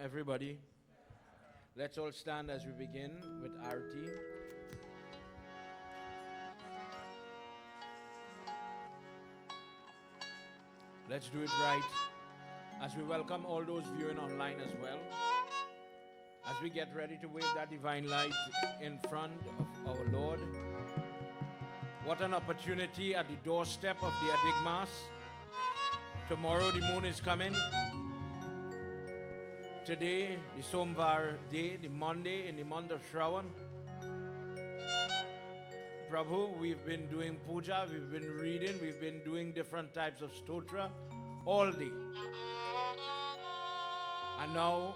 everybody. Let's all stand as we begin with Arti. Let's do it right as we welcome all those viewing online as well. As we get ready to wave that divine light in front of our Lord. What an opportunity at the doorstep of the Adigmas. Tomorrow the moon is coming. Today, the Somvar day, the Monday in the month of Shravan. Prabhu, we've been doing puja, we've been reading, we've been doing different types of stotra all day. And now,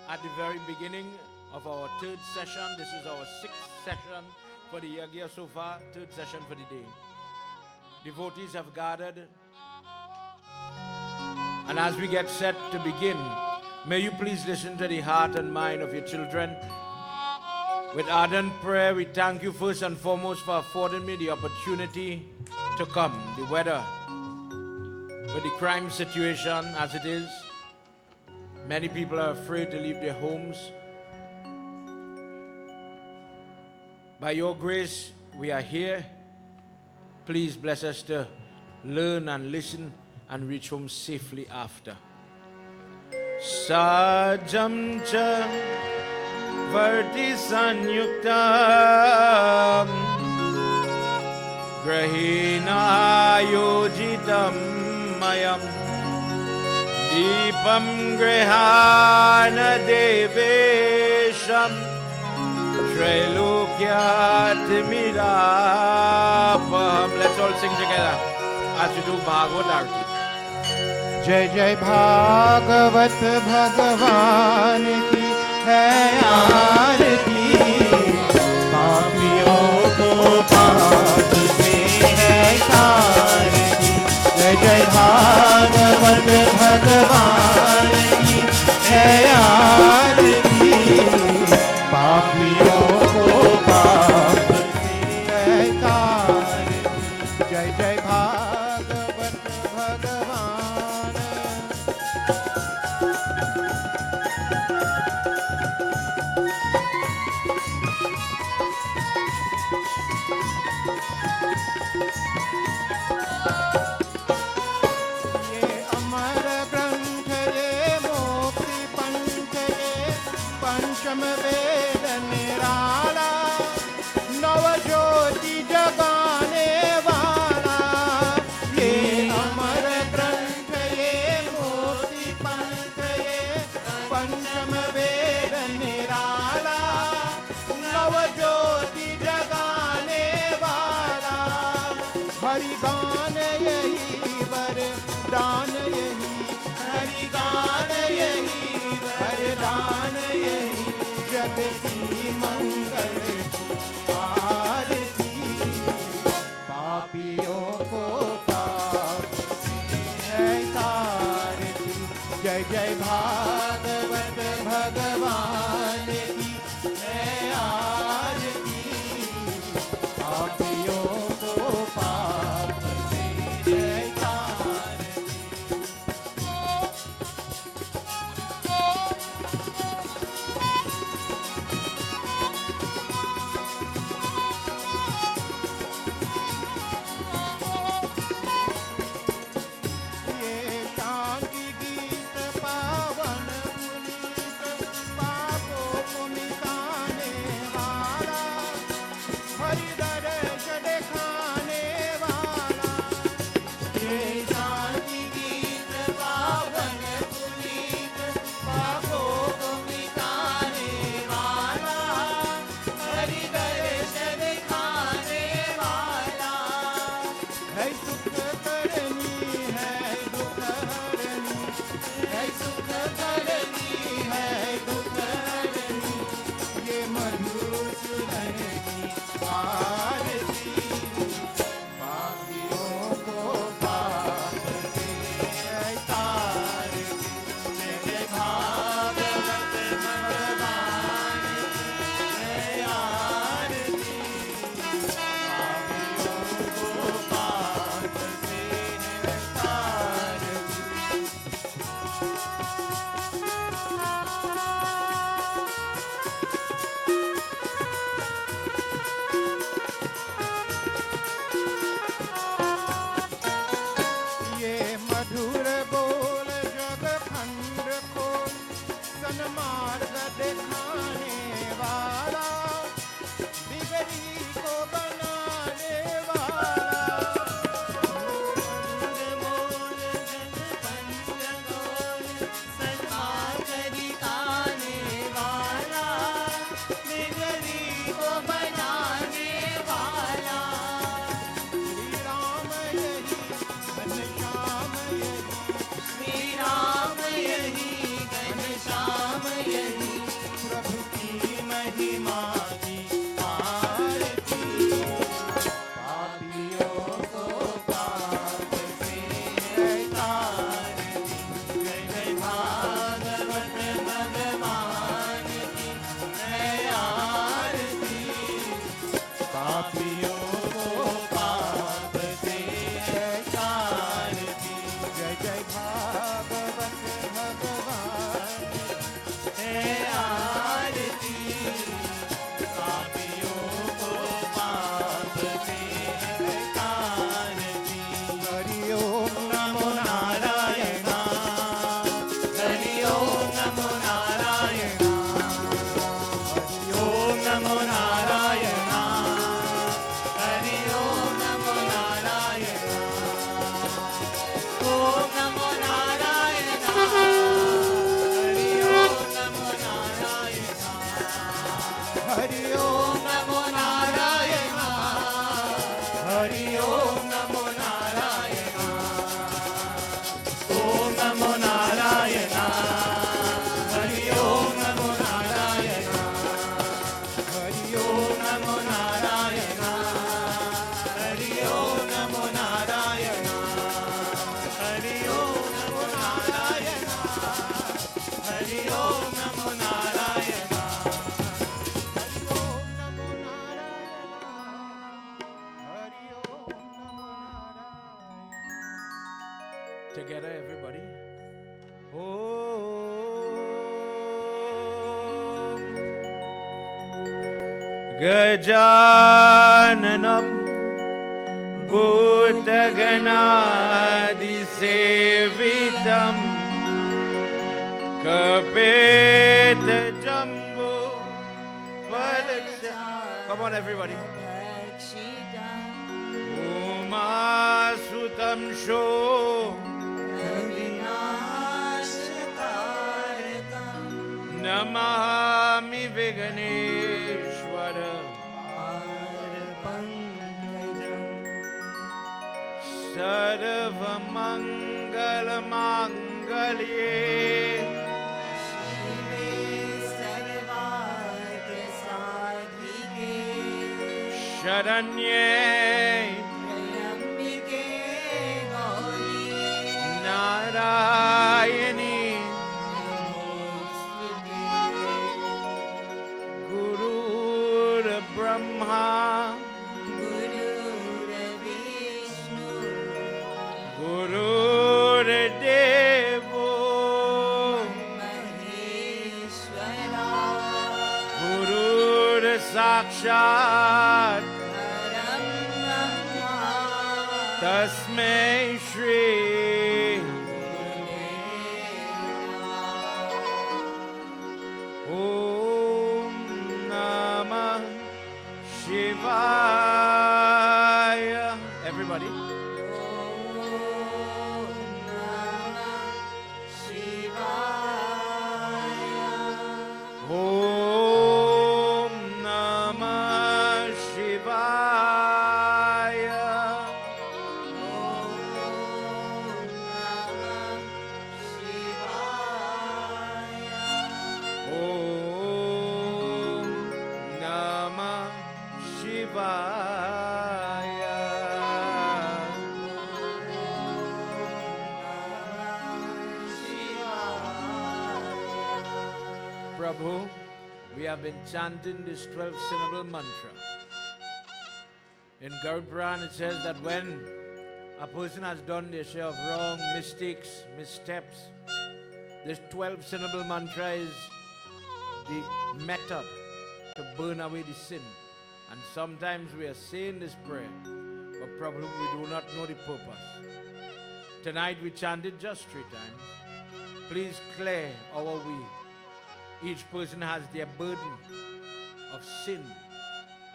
at the very beginning of our third session, this is our sixth session for the Yagna so far, third session for the day. Devotees have gathered. And as we get set to begin, may you please listen to the heart and mind of your children. With ardent prayer, we thank you first and foremost for affording me the opportunity to come. The weather, with the crime situation as it is, many people are afraid to leave their homes. By your grace, we are here. Please bless us to learn and listen and reach home safely after. Sajam cha varti sanyuktam grahina yojitam mayam deepam grihana devesham Trailokyat mirapam. Let's all sing together as we do Bhagwat Arti. जय जय भागवत भगवान की है आरती पापियों को पाप से है तारती जय जय भागवत भगवान की है आरती पापियों को पाप से है तारती जय जय भागवत भगवान पंचम वेद निराला नव ज्योति जगाने वाला ये अमर ग्रंथ ये मोक्ति पंथ ये पंचम वेद निराला नव ज्योति जगाने वाला हरि गान यही वरदान यही हरि गान यही वरदान यही जग की मंगल आरती पापियों को पाप है तारती जय जय भागवत भगवान की है आरती पापियों को पाप से है तारती ये शांति गीत पावन मुनि Hari Om Namo Narayana. Hari Om Namo Narayana. Hari Om Namo Narayana. Together, everybody. Om Gajananam Bhutaganadisevitam Kapeta Jambu Palaksha. Come on, everybody. Umasutam Sho Namahami Viganeshwara Sarva Mangala Mangalye Sharanye Narayani Brahma, Guru Devo, Guru Sakshat, Tasmai Shri. Shivaya. Everybody. Om Namah Shivaya. Om Namah Shivaya. Om Namah Shivaya. Om Namah Shivaya. Prabhu, we have been chanting this 12th syllable mantra. In Bhagavad Puran it says that when a person has done their share of wrong, mistakes, missteps, this 12th syllable mantra is the method to burn away the sin. And sometimes we are saying this prayer, but probably we do not know the purpose. Tonight we chanted just 3 times. Please clear our way. Each person has their burden of sin,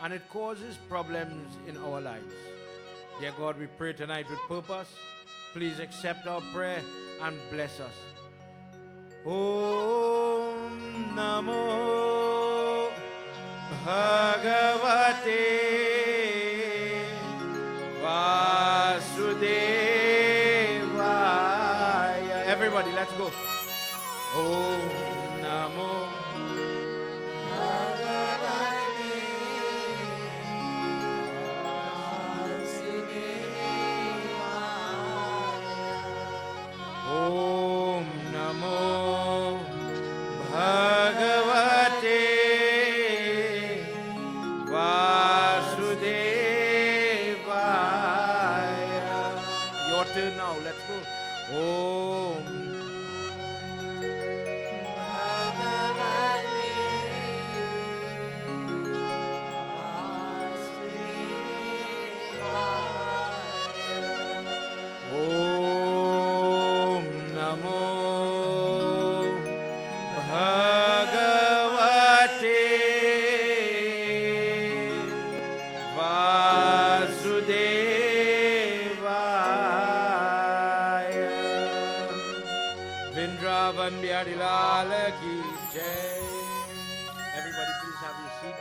and it causes problems in our lives. Dear God, we pray tonight with purpose. Please accept our prayer and bless us. Om Namo Bhagavate Vasudevaya. Everybody, let's go. Om Namo Bhagavate Vasudevaya. Om Namo Bhagavate Vasudevaya. Your turn now, let's go. Om Om Namo Bhagavate Vasudevaya. Vrindavan Bihari Lal ki jai. Everybody please have your seat.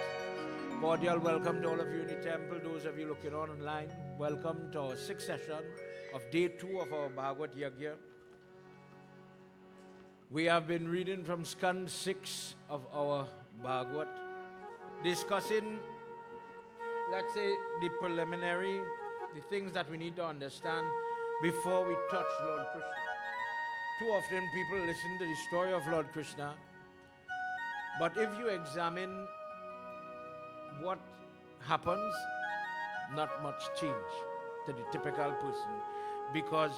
Cordial welcome to all of you in the temple. Those of you looking on online, welcome to our 6th session of day 2 of our Bhagwat Yagna. We have been reading from Skand 6 of our Bhagwat, discussing, let's say, the preliminary, the things that we need to understand before we touch Lord Krishna. Too often people listen to the story of Lord Krishna, but if you examine what happens, not much change to the typical person, because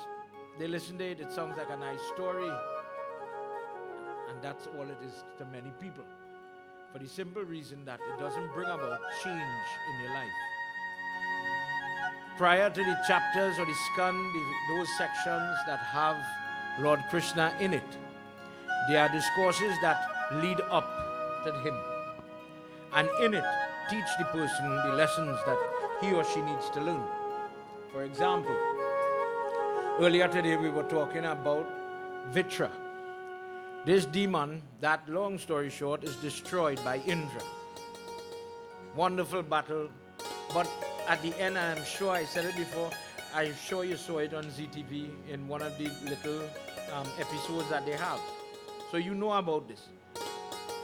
they listen to it, it sounds like a nice story, and that's all it is to many people. For the simple reason that it doesn't bring about change in your life. Prior to the chapters or the scan, those sections that have Lord Krishna in it, there are discourses that lead up to him. And in it, teach the person the lessons that he or she needs to learn. For example, earlier today we were talking about Vitra. This demon, that long story short, is destroyed by Indra. Wonderful battle, but at the end, I'm sure I said it before, I'm sure you saw it on ZTV in one of the little episodes that they have. So you know about this.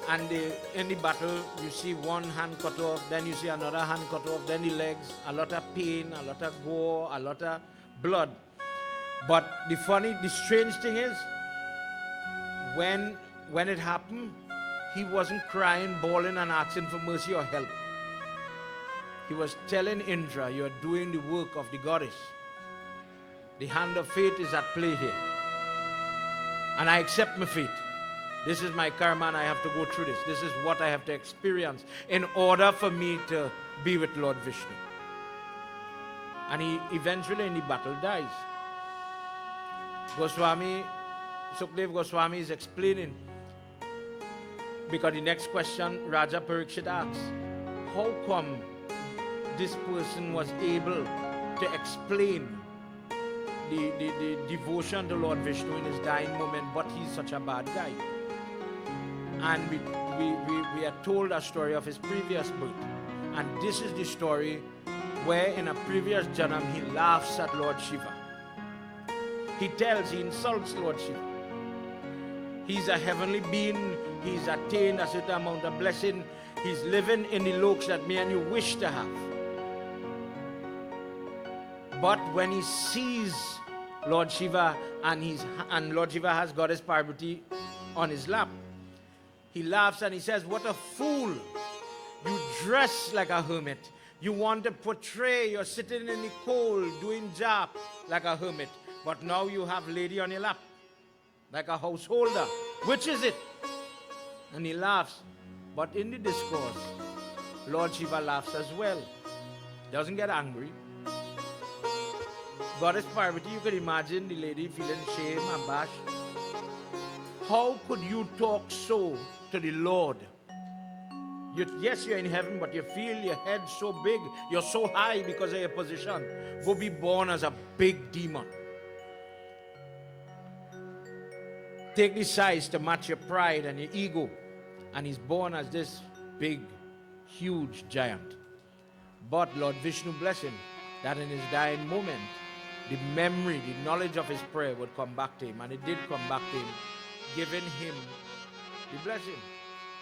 And in the battle, you see one hand cut off, then you see another hand cut off, then the legs, a lot of pain, a lot of gore, a lot of blood. But the strange thing is, when it happened, he wasn't crying, bawling, and asking for mercy or help. He was telling Indra, you are doing the work of the goddess. The hand of fate is at play here. And I accept my fate. This is my karma and I have to go through this. This is what I have to experience in order for me to be with Lord Vishnu. And he eventually in the battle dies. Sukhdev Goswami is explaining, because the next question Raja Parikshit asks, how come this person was able to explain the devotion to Lord Vishnu in his dying moment, but he's such a bad guy? And we are told a story of his previous birth. And this is the story where in a previous janam he laughs at Lord Shiva. He insults Lord Shiva. He's a heavenly being. He's attained a certain amount of blessing. He's living in the loks that me and you wish to have. But when he sees Lord Shiva and Lord Shiva has Goddess Parvati on his lap, he laughs and he says, what a fool. You dress like a hermit. You want to portray you're sitting in the cold doing jap like a hermit. But now you have lady on your lap like a householder. Which is it? And he laughs. But in the discourse, Lord Shiva laughs as well. Doesn't get angry. Goddess Parvati, you can imagine the lady feeling shame, abashed. How could you talk so to the Lord? Yes, you're in heaven, but you feel your head so big. You're so high because of your position. Go be born as a big demon. Take the size to match your pride and your ego. And he's born as this big, huge giant. But Lord Vishnu bless him, that in his dying moment, the memory, the knowledge of his prayer would come back to him. And it did come back to him, giving him the blessing.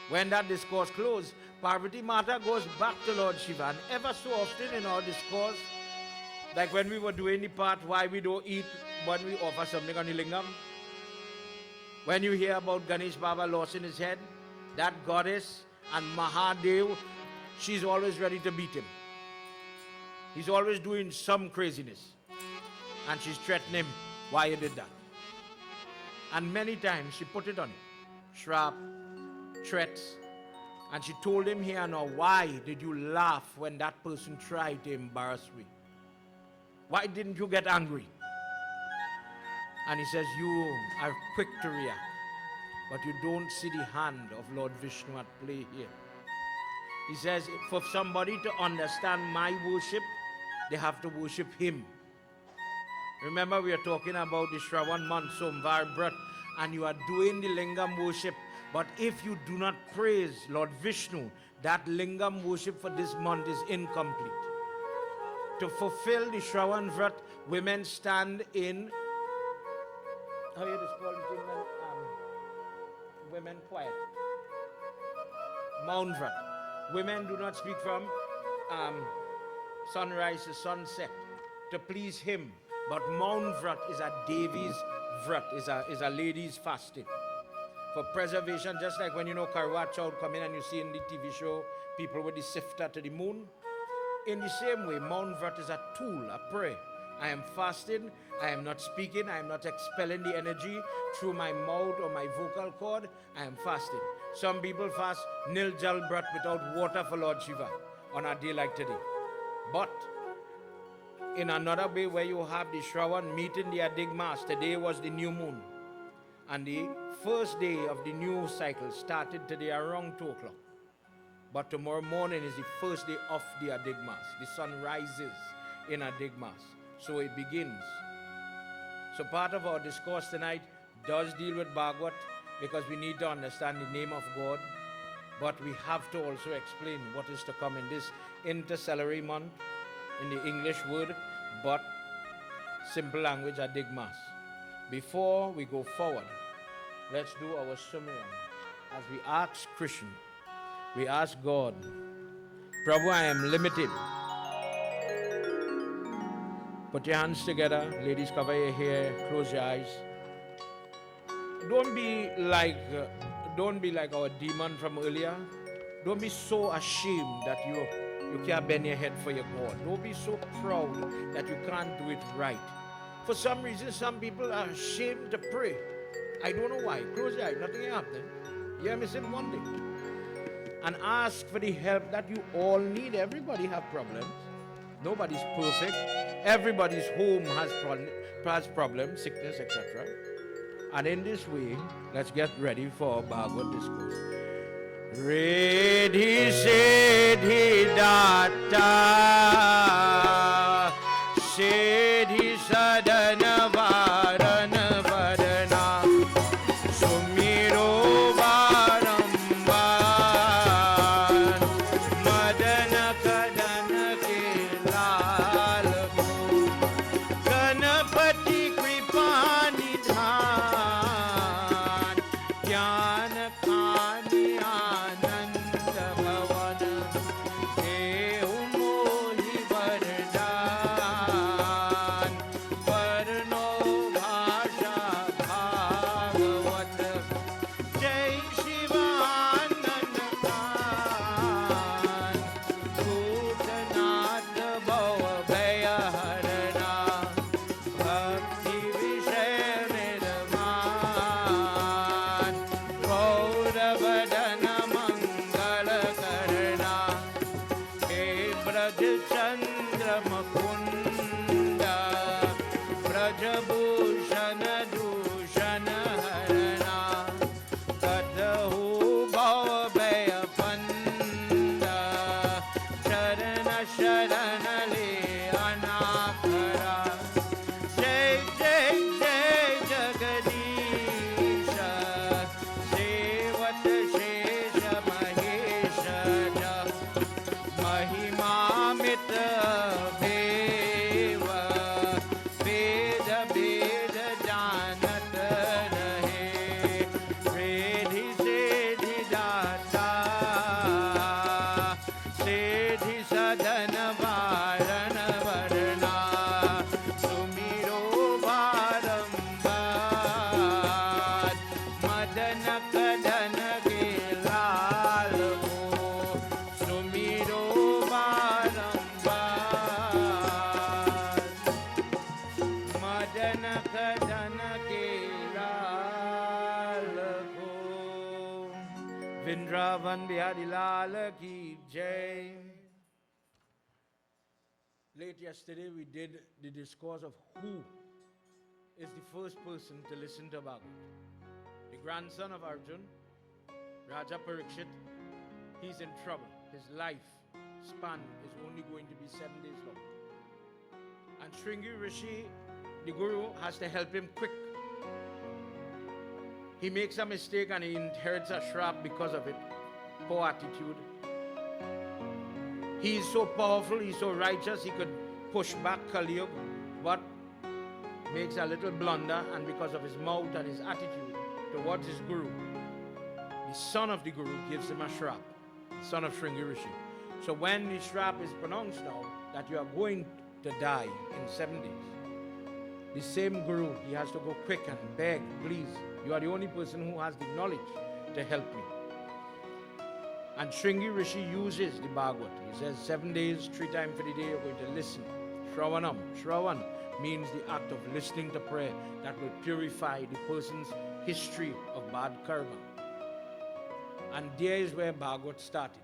When that discourse closed, Parvati Mata goes back to Lord Shiva. And ever so often in our discourse, like when we were doing the part why we don't eat when we offer something on the lingam, when you hear about Ganesh Baba losing his head, that goddess and Mahadev, she's always ready to beat him. He's always doing some craziness. And she's threatening him why you did that. And many times she put it on him. Shrap, threats. And she told him here now, why did you laugh when that person tried to embarrass me? Why didn't you get angry? And he says, you are quick to react, but you don't see the hand of Lord Vishnu at play here. He says, for somebody to understand my worship, they have to worship him. Remember, we are talking about the Shravan month, Somvar Brat, and you are doing the Lingam worship. But if you do not praise Lord Vishnu, that Lingam worship for this month is incomplete. To fulfill the Shravan Vrat, women stand in, how you just call it, women quiet. Mount Vrat. Women do not speak from sunrise to sunset to please him, But Mount Vrat is a Devi's Vrat, is a lady's fasting. For preservation, just like when you know Karwa Chowd come in and you see in the TV show people with the sifter to the moon. In the same way, Mount Vrat is a tool, a prayer. I am fasting, I am not speaking, I am not expelling the energy through my mouth or my vocal cord, I am fasting. Some people fast nil jal brat without water for Lord Shiva on a day like today. But in another way where you have the Shravan meeting the Adigmas, today was the new moon. And the first day of the new cycle started today around 2 o'clock. But tomorrow morning is the first day of the Adigmas. The sun rises in Adigmas. So it begins. So part of our discourse tonight does deal with Bhagwat because we need to understand the name of God. But we have to also explain what is to come in this intercalary month, in the English word, but simple language Adigmas. Before we go forward, let's do our Sumiran. As we ask Krishna, we ask God, Prabhu, I am limited. Put your hands together, ladies, cover your hair, close your eyes. Don't be like our demon from earlier. Don't be so ashamed that you can't bend your head for your God. Don't be so proud that you can't do it right. For some reason, some people are ashamed to pray. I don't know why. Close your eyes, nothing happening. You're missing one thing. And ask for the help that you all need. Everybody have problems. Nobody's perfect. Everybody's home has problems, sickness, etc. And in this way, let's get ready for Bhagavad discourse. Redhi Siddhi Datta Siddhi Sadhana Varana Varana Sumiro Varambar Madana Kadana Ke Lal Ganapati Kripa Nidhan Jnana Khani Ananda Bhavana Dehu Mohi Vardhan Varno Bhasha Bhagavat Jai Shivanand Khan Bhutanath Bhava Bhaya Harana Bhakti Vishay Nirman Gauravadana Mangala Karana He Braj Chandra Makunda Brajabhushana Dushana Harana Katahu Bhava Bhaya Panda Charana Sharana Le Anakara Jai Jai Jai Jagadisha Sevat Shesha Mahesha Ja Mahima Mita Bheva Veda Veda Janat Rahe Redhi Siddhi Datta Siddhi Sadhana Varana Varana Sumiro Varambar Madana Kadana Ke Lal Ho Sumiro Varambar Madana Kadana Ke Lal Ho Vindravan Bihari Lal Ki Jai. Late yesterday we did the discourse of who is the first person to listen to Bhagavat. The grandson of Arjun, Raja Parikshit, he's in trouble. His life span is only going to be 7 days long. And Shringi Rishi, the guru, has to help him quick. He makes a mistake and he inherits a shrap because of it. Poor attitude. He is so powerful, he's so righteous, he could push back Kali Yuga, but makes a little blunder, and because of his mouth and his attitude towards his guru, the son of the guru gives him a shrap, the son of Shringi Rishi. So when the shrap is pronounced now, that you are going to die in 7 days, The same guru, he has to go quick and beg, please, you are the only person who has the knowledge to help me. And Shringi Rishi uses the Bhagwat. He says 7 days, 3 times for the day, you're going to listen. Shravanam. Shravan means the act of listening to prayer that will purify the person's history of bad karma. And there is where Bhagwat started,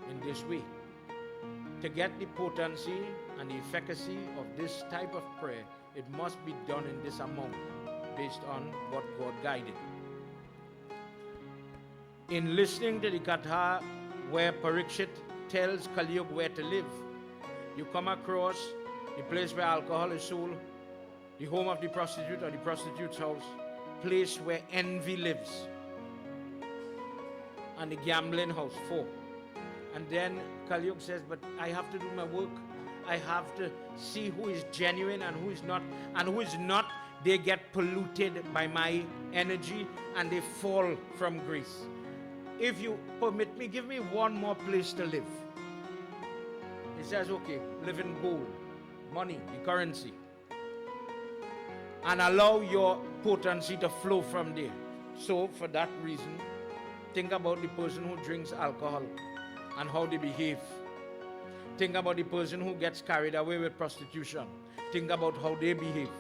in this way. To get the potency and the efficacy of this type of prayer, it must be done in this amount, based on what God guided. In listening to the Katha where Parikshit tells Kali Yuga where to live, you come across the place where alcohol is sold, the home of the prostitute or the prostitute's house, place where envy lives, and the gambling house, 4. And then Kali Yuga says, but I have to do my work. I have to see who is genuine and who is not. And who is not, they get polluted by my energy and they fall from grace. If you permit me, give me one more place to live. He says, okay, live in gold, money, the currency. And allow your potency to flow from there. So for that reason, think about the person who drinks alcohol and how they behave. Think about the person who gets carried away with prostitution. Think about how they behave.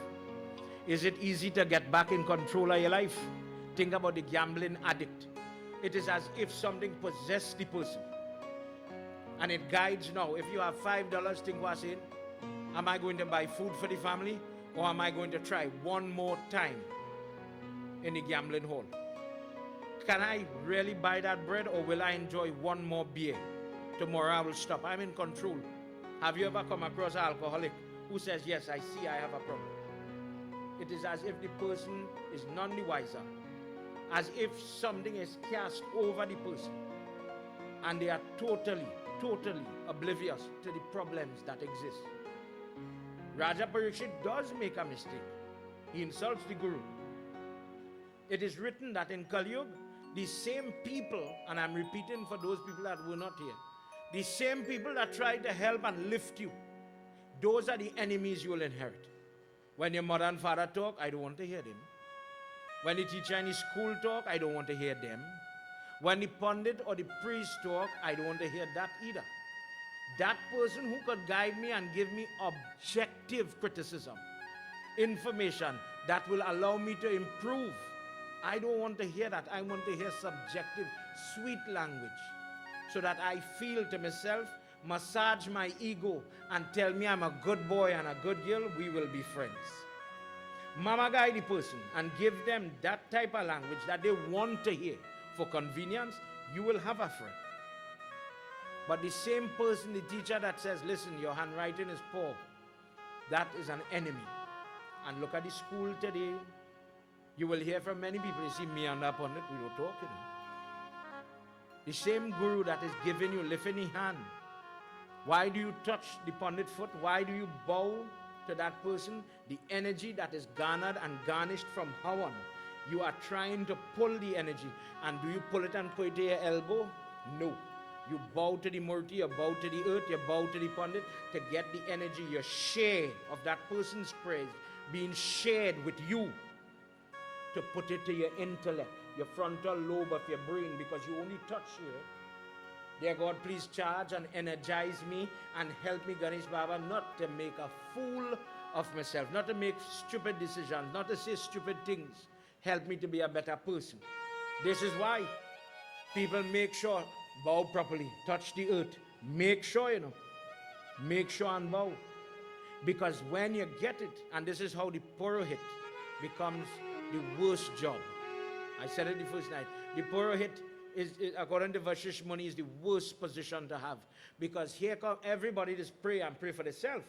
Is it easy to get back in control of your life? Think about the gambling addict. It is as if something possessed the person. And it guides now. If you have $5, think what's in. Am I going to buy food for the family? Or am I going to try one more time in the gambling hall? Can I really buy that bread, or will I enjoy one more beer? Tomorrow I will stop. I'm in control. Have you ever come across an alcoholic who says, yes, I see I have a problem? It is as if the person is none the wiser. As if something is cast over the person. And they are totally oblivious to the problems that exist. Raja Parikshit does make a mistake. He insults the Guru. It is written that in Kali Yuga, the same people, and I'm repeating for those people that were not here, the same people that try to help and lift you, those are the enemies you will inherit. When your mother and father talk, I don't want to hear them. When the teacher in the school talk, I don't want to hear them. When the pundit or the priest talk, I don't want to hear that either. That person who could guide me and give me objective criticism, information that will allow me to improve, I don't want to hear that. I want to hear subjective, sweet language, so that I feel to myself, massage my ego, and tell me I'm a good boy and a good girl, we will be friends. Mama guide the person and give them that type of language that they want to hear for convenience, you will have a friend. But the same person, the teacher that says, listen, your handwriting is poor, that is an enemy. And look at the school today. You will hear from many people, you see me and that pundit, we don't talk, you know. The same guru that is giving you, lifting his hand. Why do you touch the pundit foot? Why do you bow to that person? The energy that is garnered and garnished from Havan. You are trying to pull the energy. And do you pull it and put it to your elbow? No. You bow to the Murti, you bow to the earth, you bow to the pundit to get the energy, your share of that person's praise being shared with you, to put it to your intellect, your frontal lobe of your brain, because you only touch here. Dear God, please charge and energize me and help me, Ganesh Baba, not to make a fool of myself, not to make stupid decisions, not to say stupid things. Help me to be a better person. This is why people make sure, bow properly, touch the earth. Make sure, you know. Make sure and bow. Because when you get it, and this is how the Purohit becomes the worst job. I said it the first night. The Purohit is according to Vashish Muni, is the worst position to have. Because here come everybody just pray and pray for themselves.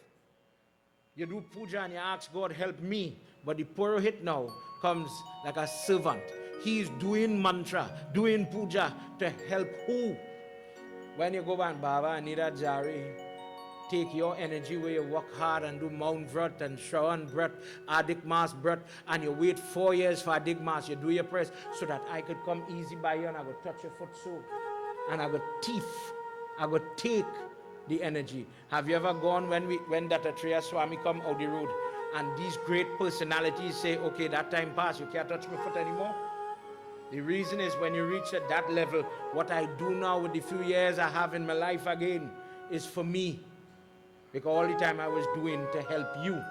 You do puja and you ask God, help me. But the Purohit now comes like a servant. He is doing mantra, doing puja to help who? When you go back, Baba, Nira Jari, take your energy where you work hard and do Mount Vrat and Shravan Vrat, Adigmas Vrat, and you wait 4 years for Adigmas. You do your prayers so that I could come easy by you and I would touch your foot so. And I would I would take the energy. Have you ever gone when Dattatreya Swami come out the road and these great personalities say, okay, that time passed, you can't touch my foot anymore. The reason is when you reach at that level, what I do now with the few years I have in my life again is for me. Because all the time I was doing to help you.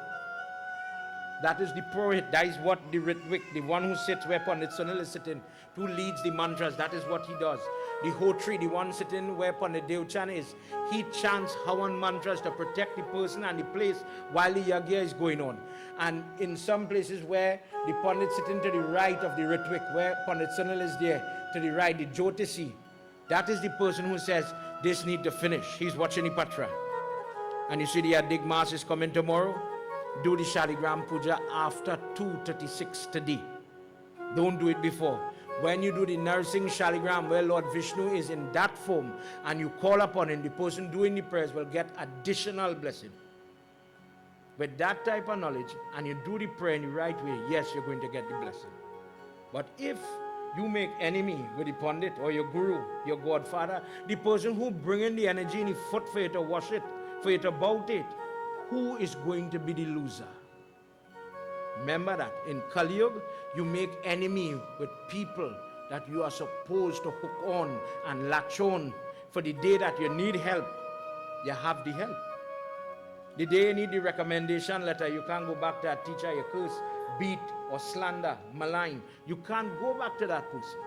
That is the Purohit. That is what the Ritvik, the one who sits where Pandit Sunil is sitting, who leads the mantras. That is what he does. The Hotri, the one sitting where Pandit Devchan is, he chants Havan mantras to protect the person and the place while the Yagna is going on. And in some places where the Pandit sitting to the right of the Ritvik, where Pandit Sunil is there, to the right, the Jyotisi, that is the person who says, this need to finish. He's watching the Patra. And you see the Adigmas is coming tomorrow. Do the Shaligram Puja after 2:36 today. Don't do it before. When you do the nursing Shaligram where Lord Vishnu is in that form and you call upon him, the person doing the prayers will get additional blessing. With that type of knowledge and you do the prayer in the right way, yes, you're going to get the blessing. But if you make enemy with the Pandit or your Guru, your Godfather, the person who bringing the energy in the foot for you to wash it, for you to bout it, who is going to be the loser? Remember that in Kali Yuga, you make enemy with people that you are supposed to hook on and latch on. For the day that you need help, you have the help. The day you need the recommendation letter, you can't go back to that teacher you curse, beat or slander, malign. You can't go back to that person.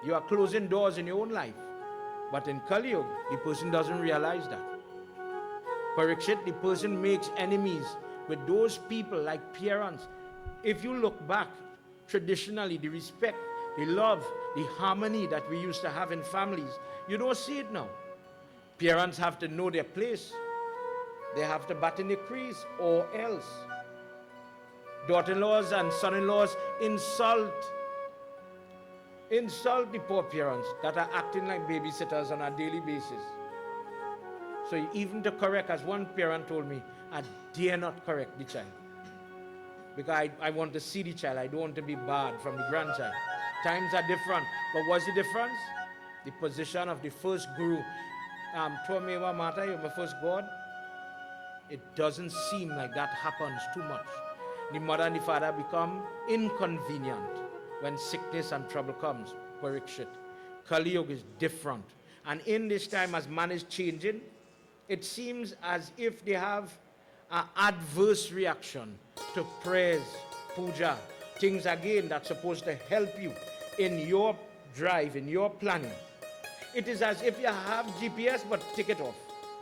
You are closing doors in your own life. But in Kali Yuga, the person doesn't realize that. Parikshit, the person makes enemies with those people like parents. If you look back, traditionally, the respect, the love, the harmony that we used to have in families, you don't see it now. Parents have to know their place. They have to bat in the crease or else. Daughter-in-laws and son-in-laws insult the poor parents that are acting like babysitters on a daily basis. So even to correct, as one parent told me, I dare not correct the child. Because I want to see the child. I don't want to be barred from the grandchild. Times are different. But what's the difference? The position of the first guru. Twameva Mata, you're my first God. It doesn't seem like that happens too much. The mother and the father become inconvenient when sickness and trouble comes. Parikshit. Kali Yuga is different. And in this time, as man is changing, it seems as if they have an adverse reaction to prayers, puja, things again that's supposed to help you in your drive, in your planning. It is as if you have GPS but take it off.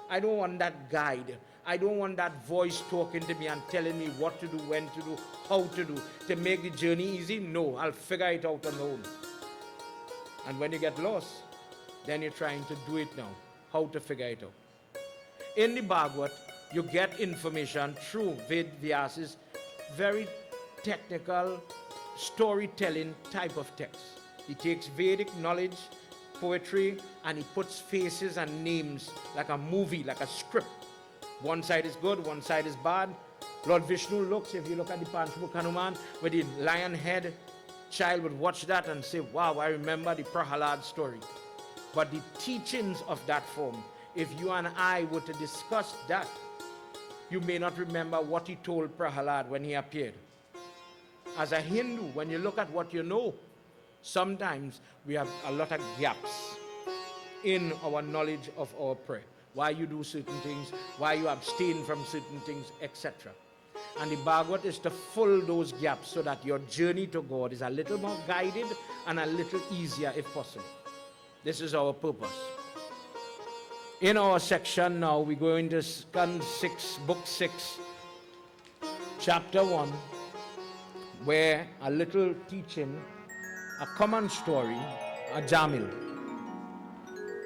I don't want that guide. I don't want that voice talking to me and telling me what to do, when to do, how to do. To make the journey easy, no, I'll figure it out on my own. And when you get lost, then you're trying to do it now, how to figure it out. In the Bhagwat, you get information through Ved Vyasa's very technical storytelling type of text. He takes Vedic knowledge, poetry, and he puts faces and names like a movie, like a script. One side is good, one side is bad. Lord Vishnu looks, if you look at the Panchmukh Hanuman, with the lion head, child would watch that and say, wow, I remember the Prahalad story. But the teachings of that form, if you and I were to discuss that, you may not remember what he told Prahalad when he appeared. As a Hindu, when you look at what you know, sometimes we have a lot of gaps in our knowledge of our prayer. Why you do certain things, why you abstain from certain things, etc. And the Bhagavad is to fill those gaps so that your journey to God is a little more guided and a little easier if possible. This is our purpose. In our section now, we go into Skand 6, Book 6, Chapter 1, where a little teaching, a common story, a Jamil.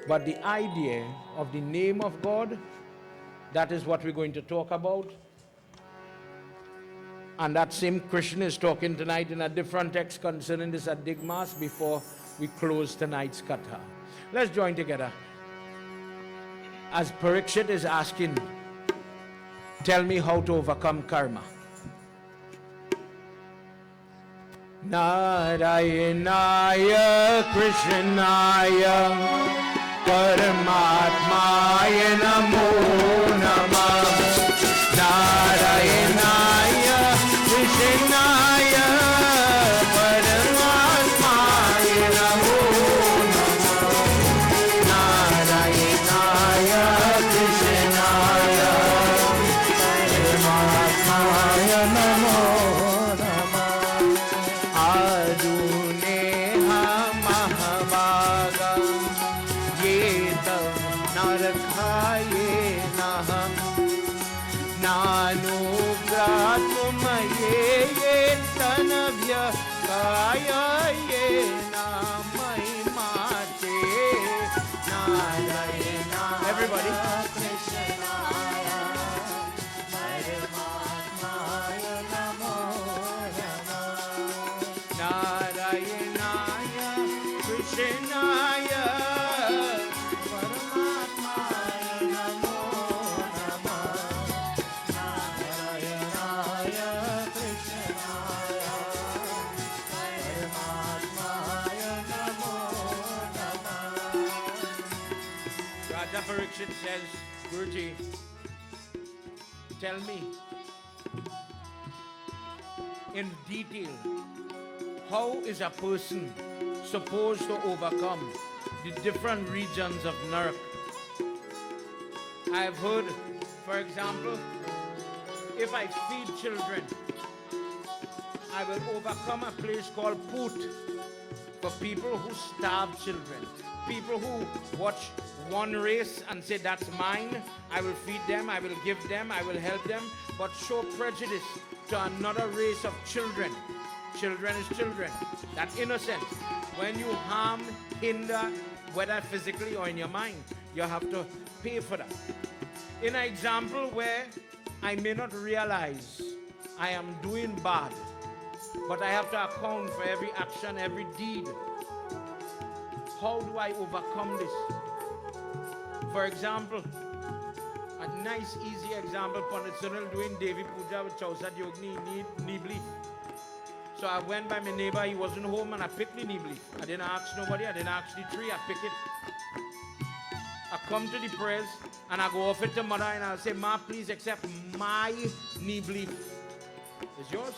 But the idea of the name of God, that is what we're going to talk about. And that same Krishna is talking tonight in a different text concerning this Adigmas before we close tonight's Katha. Let's join together. As Parikshit is asking, tell me how to overcome karma. Narayanaya Krishnaya Paramatmaya Namo Namah. Narayanaya Everybody. Narayanaya Krishnaya Raja Parikshit says, Guruji, tell me in detail, how is a person supposed to overcome the different regions of Narak? I have heard, for example, if I feed children, I will overcome a place called Put for people who starve children. People who watch one race and say, that's mine, I will feed them, I will give them, I will help them, but show prejudice to another race of children. Children is children. That innocent. When you harm, hinder, whether physically or in your mind, you have to pay for that. In an example where I may not realize I am doing bad, but I have to account for every action, every deed. How do I overcome this? For example, a nice easy example, Pandit Sunil doing Devi Puja with Chausat Yogni knee belief. So I went by my neighbor, he wasn't home, and I picked the knee belief. I didn't ask nobody, I didn't ask the tree, I picked it. I come to the prayers and I go off it to mother and I'll say, Ma, please accept my knee belief. It's yours.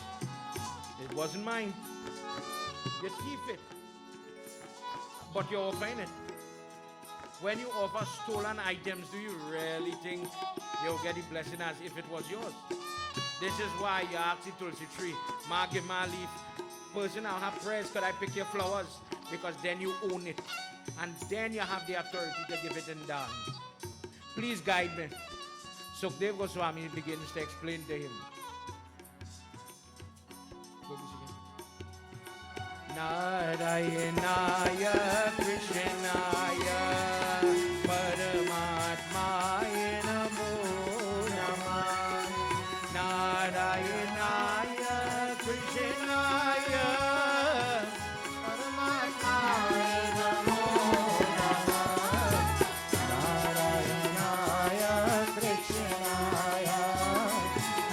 It wasn't mine. You keep it. But you're offering it. When you offer stolen items, do you really think you'll get the blessing as if it was yours? This is why you ask the Tulsi tree, Ma, give my leaf. Person, I'll have prayers, could I pick your flowers? Because then you own it. And then you have the authority to give it in dance. Please guide me. Sukdev Goswami begins to explain to him. Narayanaya Krishnaya Paramatmaya Namo Namah. Narayanaya Krishnaya Paramatmaya Namo Namah. Narayanaya Krishnaya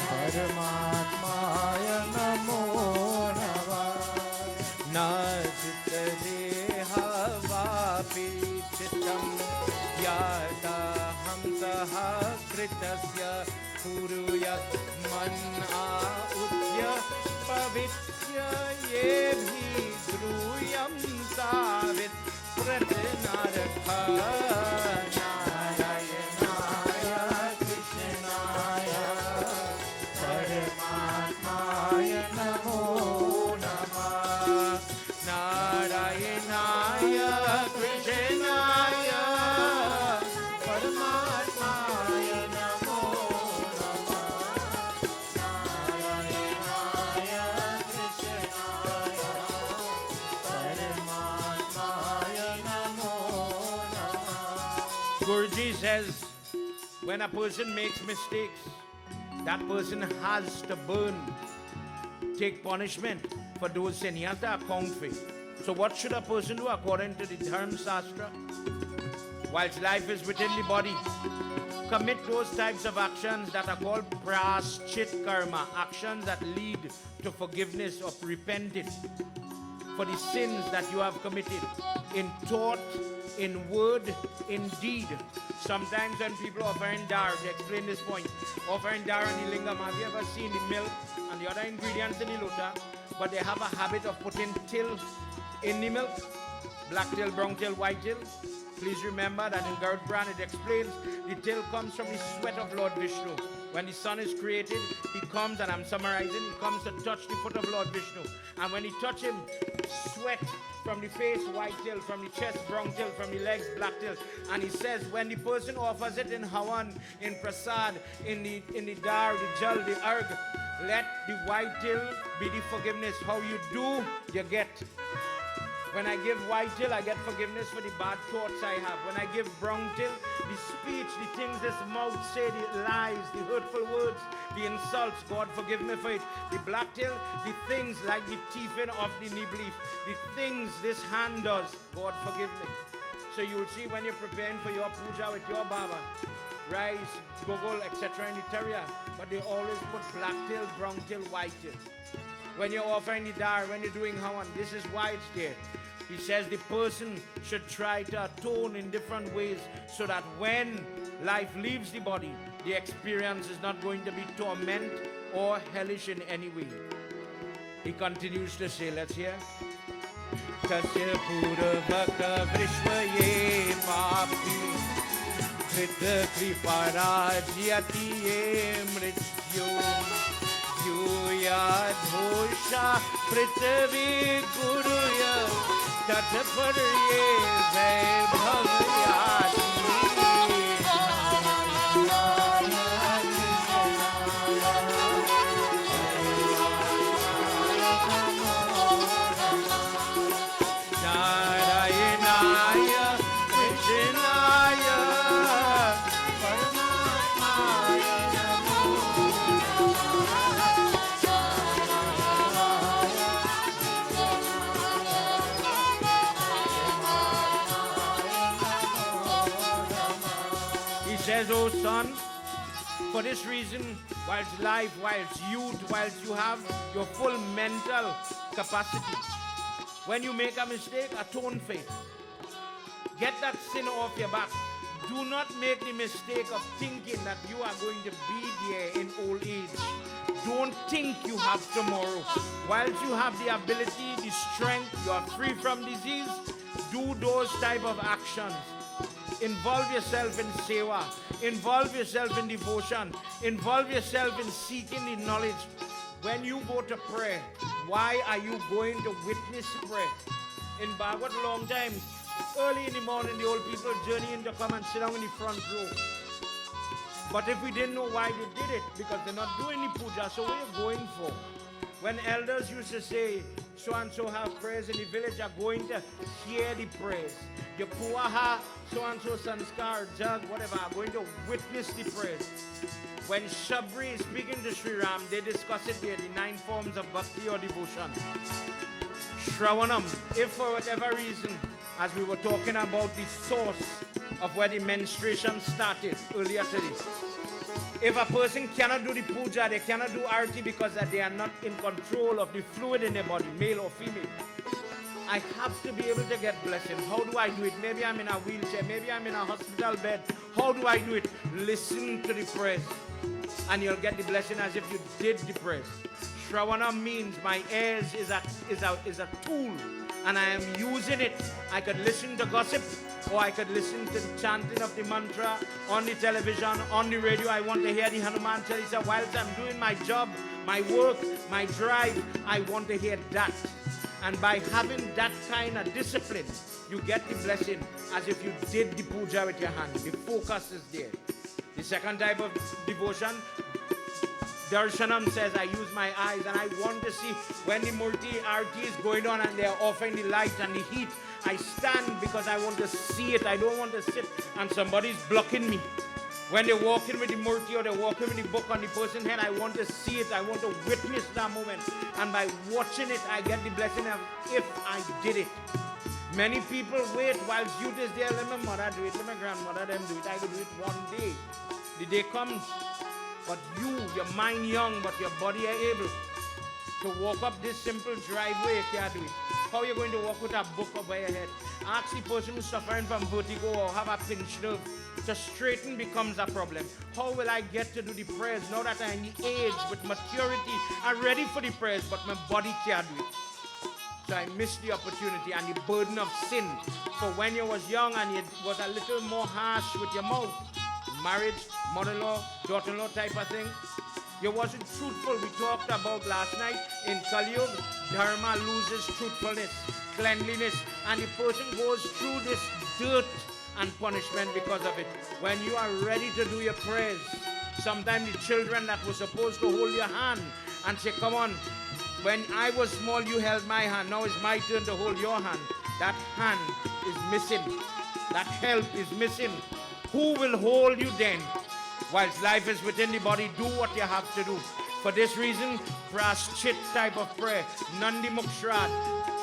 Paramatmaya Namo Namah. Najitdeha vapi chitam yada hamsaha kritasya kuruyat man audya pavitya yebhi druyam savit pratnarakha. Narayanaya Krishnaya Paramatmaya Namo Namah. Narayanaya Krishnaya Paramatmaya Namo Namah. Narayanaya Krishnaya Paramatmaya Namo Namah. Guruji says, when a person makes mistakes, that person has to burn, take punishment for those sins. He has to account for it. So what should a person do according to the Dharma Shastra? Whilst life is within the body, commit those types of actions that are called praschit karma, actions that lead to forgiveness or repentance for the sins that you have committed in thought, in word, in deed. Sometimes when people offering dar, to explain this point, offering dar and the lingam, have you ever seen the milk and the other ingredients in the lota, but they have a habit of putting till in the milk, black till, brown till, white till? Please remember that in Garud Puran it explains the till comes from the sweat of Lord Vishnu. When the sun is created, he comes, and I'm summarizing, he comes to touch the foot of Lord Vishnu. And when he touch him, sweat from the face, white till, from the chest, brown till, from the legs, black till. And he says, when the person offers it in Havan, in Prasad, in the Dar, the Jal, the Arg, let the white till be the forgiveness. How you do, you get. When I give white till, I get forgiveness for the bad thoughts I have. When I give brown till, the speech, the things this mouth say, the lies, the hurtful words, the insults, God forgive me for it. The black till, the things like the teething of the knee belief, the things this hand does, God forgive me. So you'll see when you're preparing for your puja with your Baba, rice, gogol, etc. in the terrier, but they always put black till, brown till, white till. When you're offering the dar, when you're doing hawan, this is why it's there. He says the person should try to atone in different ways so that when life leaves the body, the experience is not going to be torment or hellish in any way. He continues to say, let's hear. Tasya Puravaka Vrishvaye Papi Krita Kriparajyatiye Mrityo Yuya Dhosha Prithvi Guruya Tatparye Vaibhavyati. Narayanaya Krishnaya says, oh son, for this reason, whilst life, whilst youth, whilst you have your full mental capacity, when you make a mistake, atone for it. Get that sin off your back. Do not make the mistake of thinking that you are going to be there in old age. Don't think you have tomorrow. Whilst you have the ability, the strength, you are free from disease, do those type of actions. Involve yourself in seva. Involve yourself in devotion. Involve yourself in seeking the knowledge. When you go to prayer, why are you going to witness prayer? In Bhagwat, long time, early in the morning, the old people journey in to come and sit down in the front row. But if we didn't know why they did it, because they're not doing the puja, so what are you going for? When elders used to say, so and so have prayers in the village, are going to hear the prayers. The puaha, so and so sanskar, jug, whatever, are going to witness the prayers. When Shabri is speaking to Sri Ram, they discuss it there, the 9 forms of bhakti or devotion. Shravanam, if for whatever reason, as we were talking about the source of where the menstruation started earlier today, if a person cannot do the puja, they cannot do arti because they are not in control of the fluid in their body, male or female, I have to be able to get blessing. How do I do it? Maybe I'm in a wheelchair, maybe I'm in a hospital bed. How do I do it? Listen to the prayers, and you'll get the blessing as if you did the prayers. Shravana means my ears is a tool, and I am using it. I could listen to gossip, or I could listen to the chanting of the mantra on the television, on the radio. I want to hear the Hanuman Chalisa whilst I'm doing my job, my work, my drive. I want to hear that. And by having that kind of discipline, you get the blessing as if you did the puja with your hand. The focus is there. The second type of devotion, Darshanam says, I use my eyes and I want to see when the Murti Arti is going on and they are offering the light and the heat. I stand because I want to see it. I don't want to sit and somebody's blocking me. When they're walking with the Murti or they're walking with the book on the person's head, I want to see it. I want to witness that moment. And by watching it, I get the blessing of if I did it. Many people wait whilst youth is there. Let my mother do it. Let my grandmother them do it. I will do it one day. The day comes. But you, your mind young, but your body are able to walk up this simple driveway. You can't do it. How are you going to walk with a book over your head? Ask the person who's suffering from vertigo or have a pinched nerve. To straighten becomes a problem. How will I get to do the prayers now that I'm in age with maturity? I'm ready for the prayers, but my body can't do it. So I missed the opportunity and the burden of sin. For when you was young and you was a little more harsh with your mouth, marriage, mother-in-law, daughter-in-law type of thing, you wasn't truthful. We talked about last night in Kali Yuga, dharma loses truthfulness, cleanliness, and the person goes through this dirt and punishment because of it. When you are ready to do your prayers, sometimes the children that were supposed to hold your hand and say, come on, when I was small, you held my hand. Now it's my turn to hold your hand. that hand is missing, that help is missing, who will hold you then? Whilst life is within the body, do what you have to do. For this reason, praschit type of prayer, Nandi Mukshrad,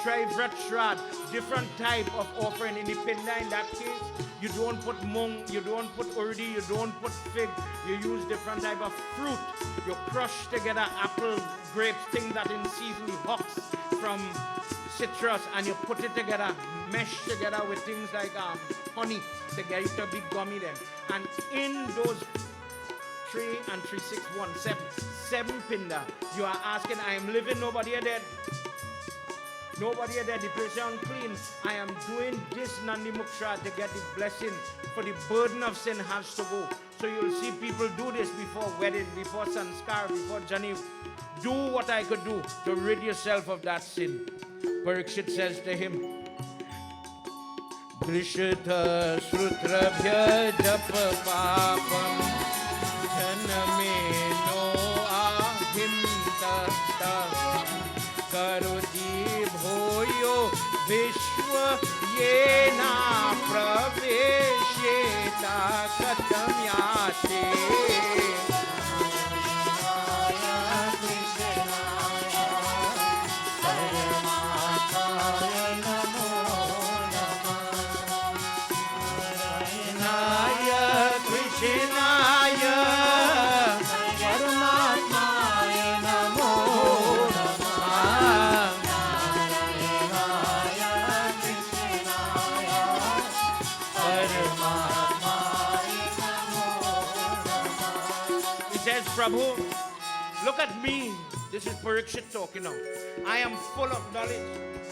Trivrat Shrad, different type of offering. In the Pinda, in that case, you don't put mung, you don't put urdi, you don't put fig, you use different type of fruit. You crush together apple, grapes, things that in season, the hops from citrus, and you put it together, mesh together with things like honey to get it to be gummy then. And in those 3 and 3, 6, 1, 7 pinda, you are asking, I am living, nobody are dead. Nobody are dead, the person unclean. I am doing this Nandi Muksha to get the blessing, for the burden of sin has to go. So you'll see people do this before wedding, before sanskar, before jani. Do what I could do to rid yourself of that sin. Parikshit says to him, Drishita Srutrabhya Japa Papam Janameno Ahimta Karoti Bhoyo Vishwa Yena Pravesheta Katamyate. Prabhu, look at me. This is Parikshit talking now. I am full of knowledge.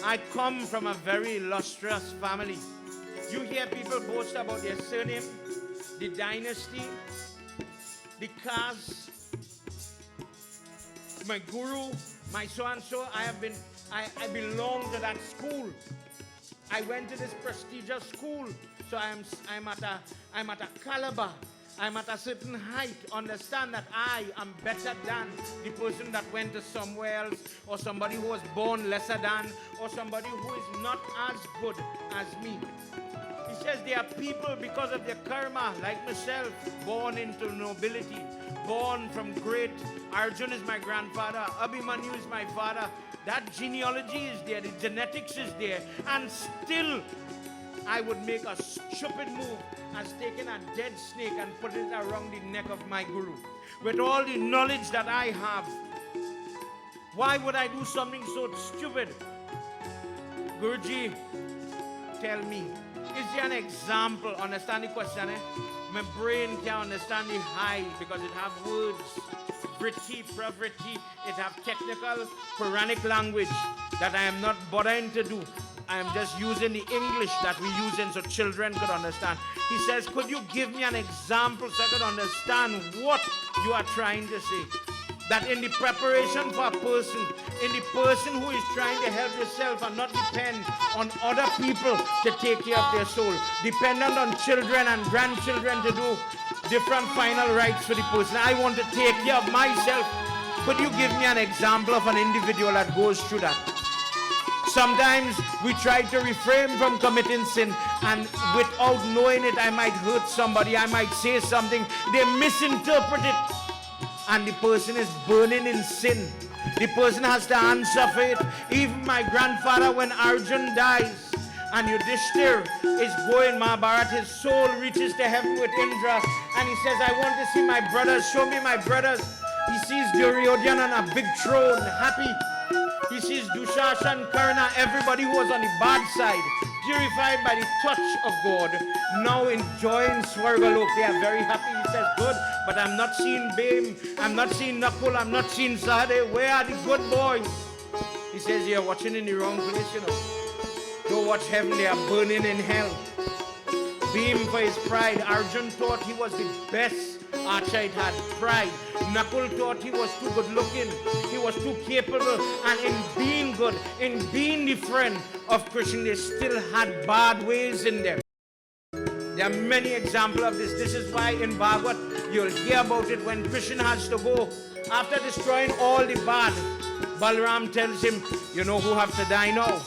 I come from a very illustrious family. You hear people boast about their surname, the dynasty, the caste, my guru, my so-and-so. I belong to that school. I went to this prestigious school. So I'm at a caliber. I'm at a certain height. Understand that I am better than the person that went to somewhere else, or somebody who was born lesser than, or somebody who is not as good as me. He says there are people because of their karma, like myself, born into nobility, born from great. Arjun is my grandfather. Abhimanyu is my father. That genealogy is there. The genetics is there. And still, I would make a stupid move as taking a dead snake and put it around the neck of my guru. With all the knowledge that I have, why would I do something so stupid? Guruji, tell me, is there an example? Understand the question, eh? My brain can understand the high because it have words. Vritti, pravritti, it have technical Puranic language that I am not bothering to do. I am just using the English that we use in so children could understand. He says, could you give me an example so I could understand what you are trying to say? That in the preparation for a person, in the person who is trying to help yourself and not depend on other people to take care of their soul, dependent on children and grandchildren to do different final rites for the person. I want to take care of myself. Could you give me an example of an individual that goes through that? Sometimes we try to refrain from committing sin, and without knowing it, I might hurt somebody, I might say something, they misinterpret it, and the person is burning in sin. The person has to answer for it. Even my grandfather, when Arjun dies, and Yudhishthir is going Mahabharat, his soul reaches to heaven with Indra, and he says, I want to see my brothers, show me my brothers. He sees Duryodhana on a big throne, happy. He sees Dushashan, Karna, everybody who was on the bad side, purified by the touch of God, now enjoying Swargalok. They are very happy. He says, good, but I'm not seeing Bhim, I'm not seeing Nakul, I'm not seeing Sahadeh. Where are the good boys? He says, you're watching in the wrong place, you know. Don't watch heaven, they are burning in hell. Bhim for his pride. Arjun thought he was the best archer, it had pride. Nakul thought he was too good looking, he was too capable, and in being good, in being the friend of Krishna, they still had bad ways in them. There are many examples of this. This is why in Bhagwat you'll hear about it when Krishna has to go. After destroying all the bad, Balaram tells him, you know who have to die now?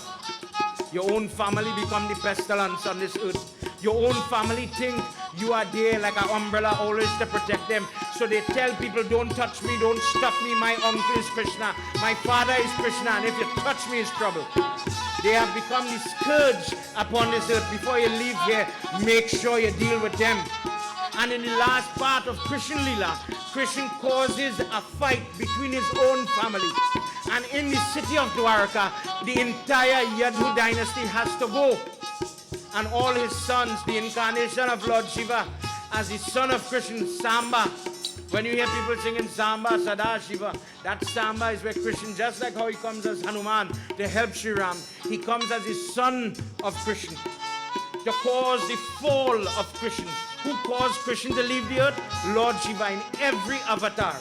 Your own family become the pestilence on this earth. Your own family think you are there like an umbrella always to protect them. So they tell people, don't touch me, don't stop me. My uncle is Krishna. My father is Krishna. And if you touch me, it's trouble. They have become the scourge upon this earth. Before you leave here, make sure you deal with them. And in the last part of Krishna Lila, Krishna causes a fight between his own family. And in the city of Dwarka, the entire Yadu dynasty has to go. And all his sons, the incarnation of Lord Shiva, as the son of Krishna, Samba. When you hear people singing Samba, Sada Shiva, that Samba is where Krishna, just like how he comes as Hanuman to help Sri Ram, he comes as the son of Krishna to cause the fall of Krishna. Who caused Krishna to leave the earth? Lord Shiva in every avatar.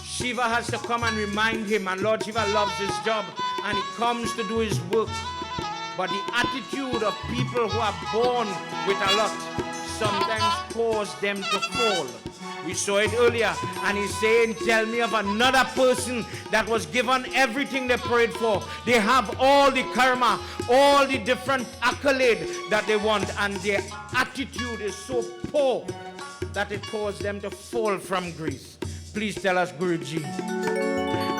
Shiva has to come and remind him, and Lord Shiva loves his job, and he comes to do his work. But the attitude of people who are born with a lot sometimes cause them to fall. We saw it earlier, and he's saying, tell me of another person that was given everything they prayed for. They have all the karma, all the different accolades that they want, and their attitude is so poor that it caused them to fall from grace. Please tell us, Guruji.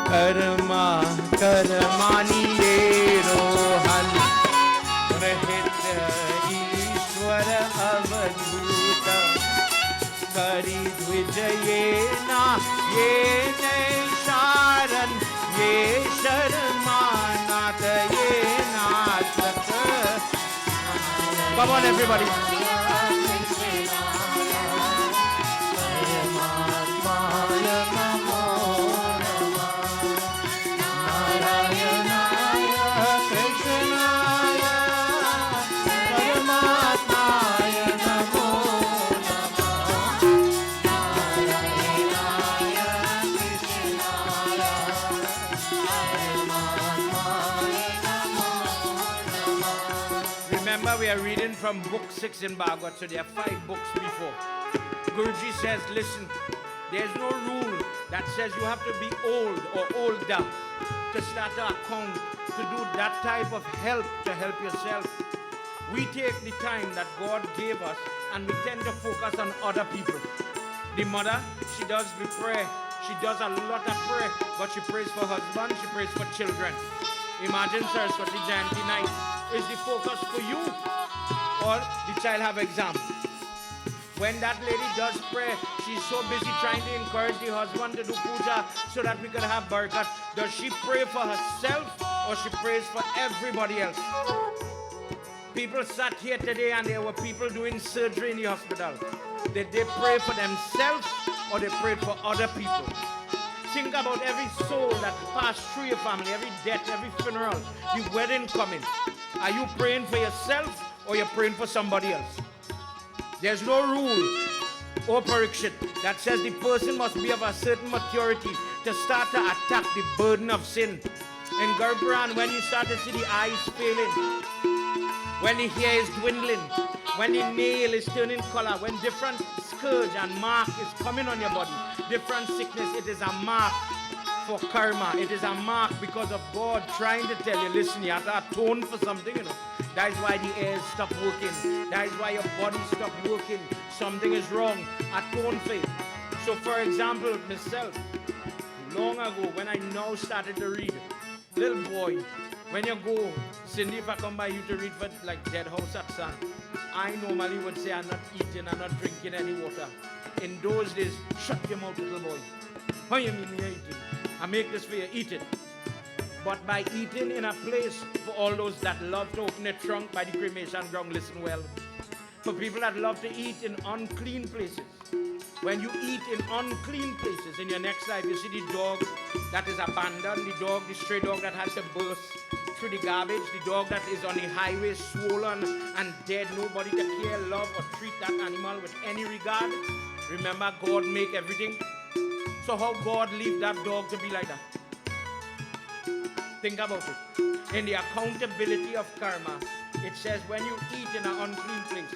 Karma, karmani rohan. Ishwara avadhuta Kari dvijayena Yene sharan Ye sharmanata Yena sata. Come on everybody. We are reading from book 6 in Bhagwat, so there are 5 books before. Guruji says, listen, there's no rule that says you have to be old or older to start an account, to do that type of help to help yourself. We take the time that God gave us and we tend to focus on other people. The mother, she does the prayer. She does a lot of prayer, but she prays for husband, she prays for children. Imagine Saraswati Jayanti night. Is the focus for you or the child have exam? When that lady does pray, she's so busy trying to encourage the husband to do puja so that we can have barakat. Does she pray for herself or she prays for everybody else? People sat here today and there were people doing surgery in the hospital. Did they pray for themselves or they prayed for other people? Think about every soul that passed through your family, every death, every funeral, the wedding coming. Are you praying for yourself or you're praying for somebody else? There's no rule or parikshit that says the person must be of a certain maturity to start to attack the burden of sin. In Garbharan, when you start to see the eyes failing, when the hair is dwindling, when the nail is turning color, when different scourge and mark is coming on your body, different sickness, it is a mark for karma. It is a mark because of God trying to tell you, listen, you have to atone for something, That is why the ears stop working. That is why your body stop working. Something is wrong. Atone for it. So for example, myself, long ago when I now started to read, little boy, when you go, Cindy, if I come by you to read for like Dead House at Sun, I normally would say I'm not eating, I'm not drinking any water. In those days, shut your mouth, little boy. How you mean you're eating? I make this for you, eat it. But by eating in a place, for all those that love to open a trunk by the cremation ground, listen well. For people that love to eat in unclean places, when you eat in unclean places in your next life, you see the dog that is abandoned, the dog, the stray dog that has to burst through the garbage, the dog that is on the highway swollen and dead, nobody to care, love or treat that animal with any regard. Remember, God make everything. So how God leave that dog to be like that? Think about it. In the accountability of karma, it says when you eat in an unclean place,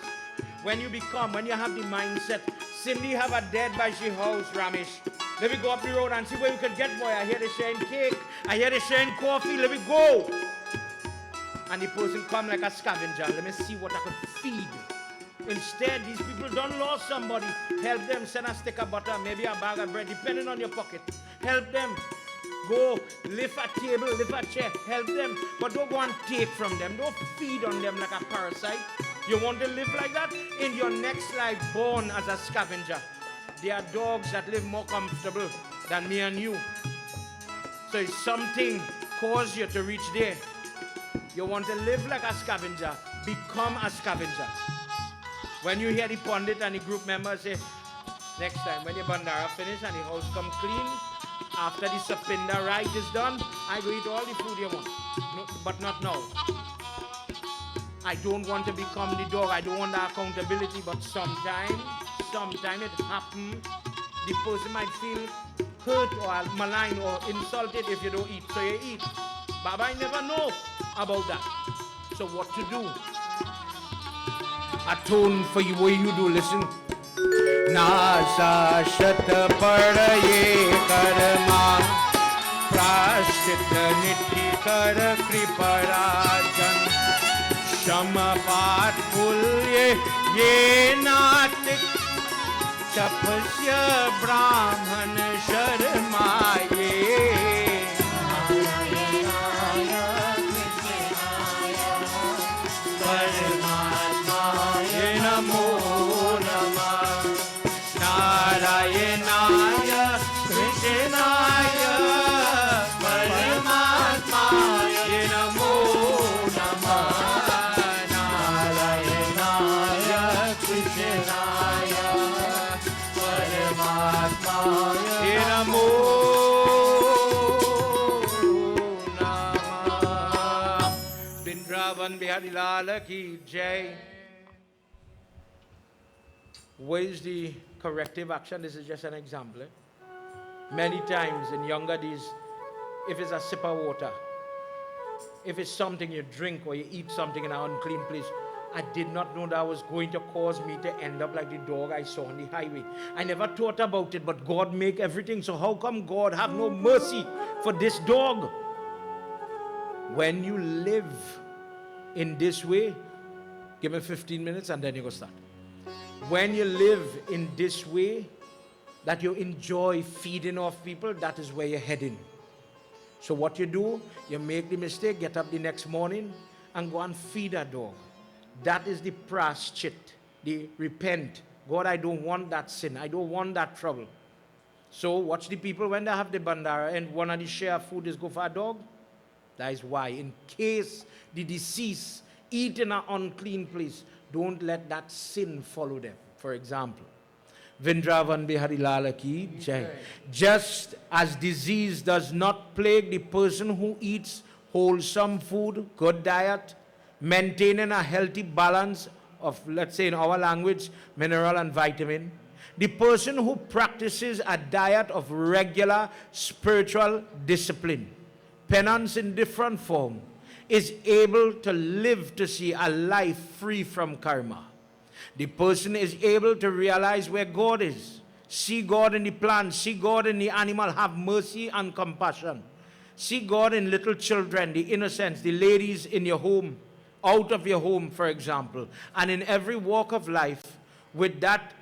when you have the mindset, Cindy have a dead by she house, Ramesh. Let me go up the road and see where we can get boy. I hear they sharing cake. I hear they sharing coffee. Let me go. and the person come like a scavenger. Let me see what I could feed. Instead, these people don't lost somebody. Help them, send a stick of butter, maybe a bag of bread, depending on your pocket. Help them. Go lift a table, lift a chair, help them. But don't go and take from them. Don't feed on them like a parasite. You want to live like that? In your next life, born as a scavenger. There are dogs that live more comfortable than me and you. So if something causes you to reach there, you want to live like a scavenger, become a scavenger. When you hear the pundit and the group members say, next time when your bandara finish and the house come clean, after the sapinda rite is done, I go eat all the food you want. No, but not now. I don't want to become the dog. I don't want the accountability, but sometime it happens. The person might feel hurt or maligned or insulted if you don't eat. So you eat. But I never know about that. So what to do? Atone for you what you do. Listen. Nasa shat padaye karma prashchit niti kar kriparajan shama pat pulye ye natik tapasya brahman sharmaye Bihari Lala ki jai. What is the corrective action? This is just an example. Many times in younger days, if it's a sip of water, if it's something you drink or you eat something in an unclean place, I did not know that was going to cause me to end up like the dog I saw on the highway. I never thought about it, but God make everything. So how come God have no mercy for this dog? When you live in this way, give me 15 minutes and then you go start. When you live in this way, that you enjoy feeding off people, that is where you're heading. So what you do, you make the mistake, get up the next morning and go and feed a dog. That is the praschit, the repent. God, I don't want that sin. I don't want that trouble. So watch the people when they have the bandara and one of the share food is go for a dog. That is why, in case the deceased eat in an unclean place, don't let that sin follow them. For example, Vrindavan Bihari Lala ki jai. Just as disease does not plague the person who eats wholesome food, good diet, maintaining a healthy balance of, let's say in our language, mineral and vitamin, the person who practices a diet of regular spiritual discipline, penance in different form, is able to live to see a life free from karma. The person is able to realize where God is, see God in the plant, see God in the animal, have mercy and compassion. See God in little children, the innocents, the ladies in your home, out of your home, for example, and in every walk of life. With that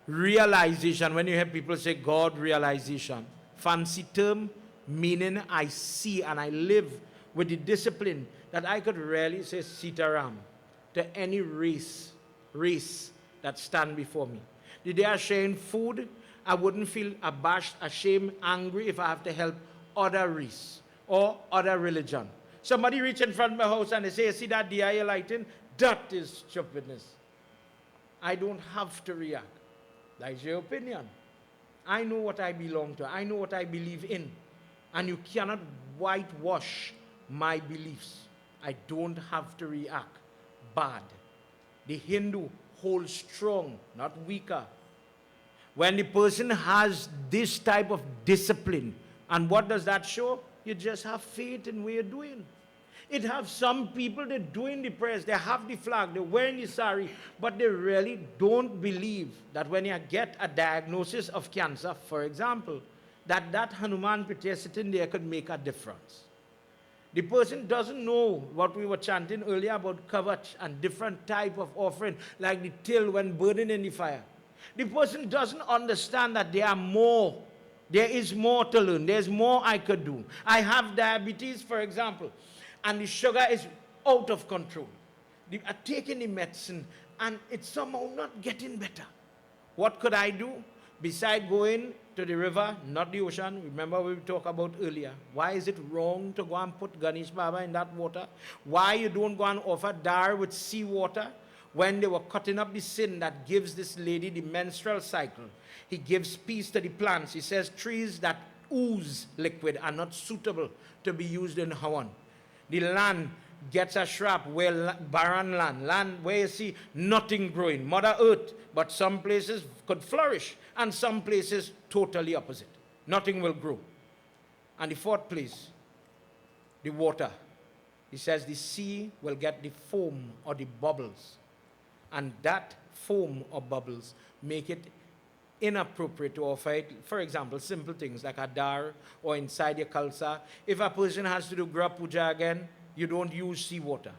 realization, when you hear people say God realization, fancy term, meaning I see and I live with the discipline that I could really say Sitaram to any race that stand before me. The day I sharing food, I wouldn't feel abashed, ashamed, angry if I have to help other race or other religion. Somebody reach in front of my house and they say, see that DIA lighting? That is stupidness. I don't have to react. That is your opinion. I know what I belong to. I know what I believe in. And you cannot whitewash my beliefs. I don't have to react bad. The Hindu holds strong, not weaker. When the person has this type of discipline, and what does that show? You just have faith in what you're doing. It have some people, they're doing the prayers, they have the flag, they're wearing the sari, but they really don't believe that when you get a diagnosis of cancer, for example, that Hanuman Pitya sitting there could make a difference. The person doesn't know what we were chanting earlier about kavach and different type of offering, like the till when burning in the fire. The person doesn't understand that there is more to learn. There's more I could do. I have diabetes, for example, and the sugar is out of control. I'm taking the medicine, and it's somehow not getting better. What could I do? Besides going to the river, not the ocean, remember we talked about earlier. Why is it wrong to go and put Ganesh Baba in that water? Why you don't go and offer dar with seawater? When they were cutting up the sin that gives this lady the menstrual cycle, he gives peace to the plants. He says trees that ooze liquid are not suitable to be used in Hawan. The land gets a shrub, barren land where you see nothing growing, Mother Earth, but some places could flourish and some places totally opposite. Nothing will grow. And the fourth place, the water. He says the sea will get the foam or the bubbles. And that foam or bubbles make it inappropriate to offer it. For example, simple things like a dar or inside your kalsa. If a person has to do Gra Puja again, you don't use seawater.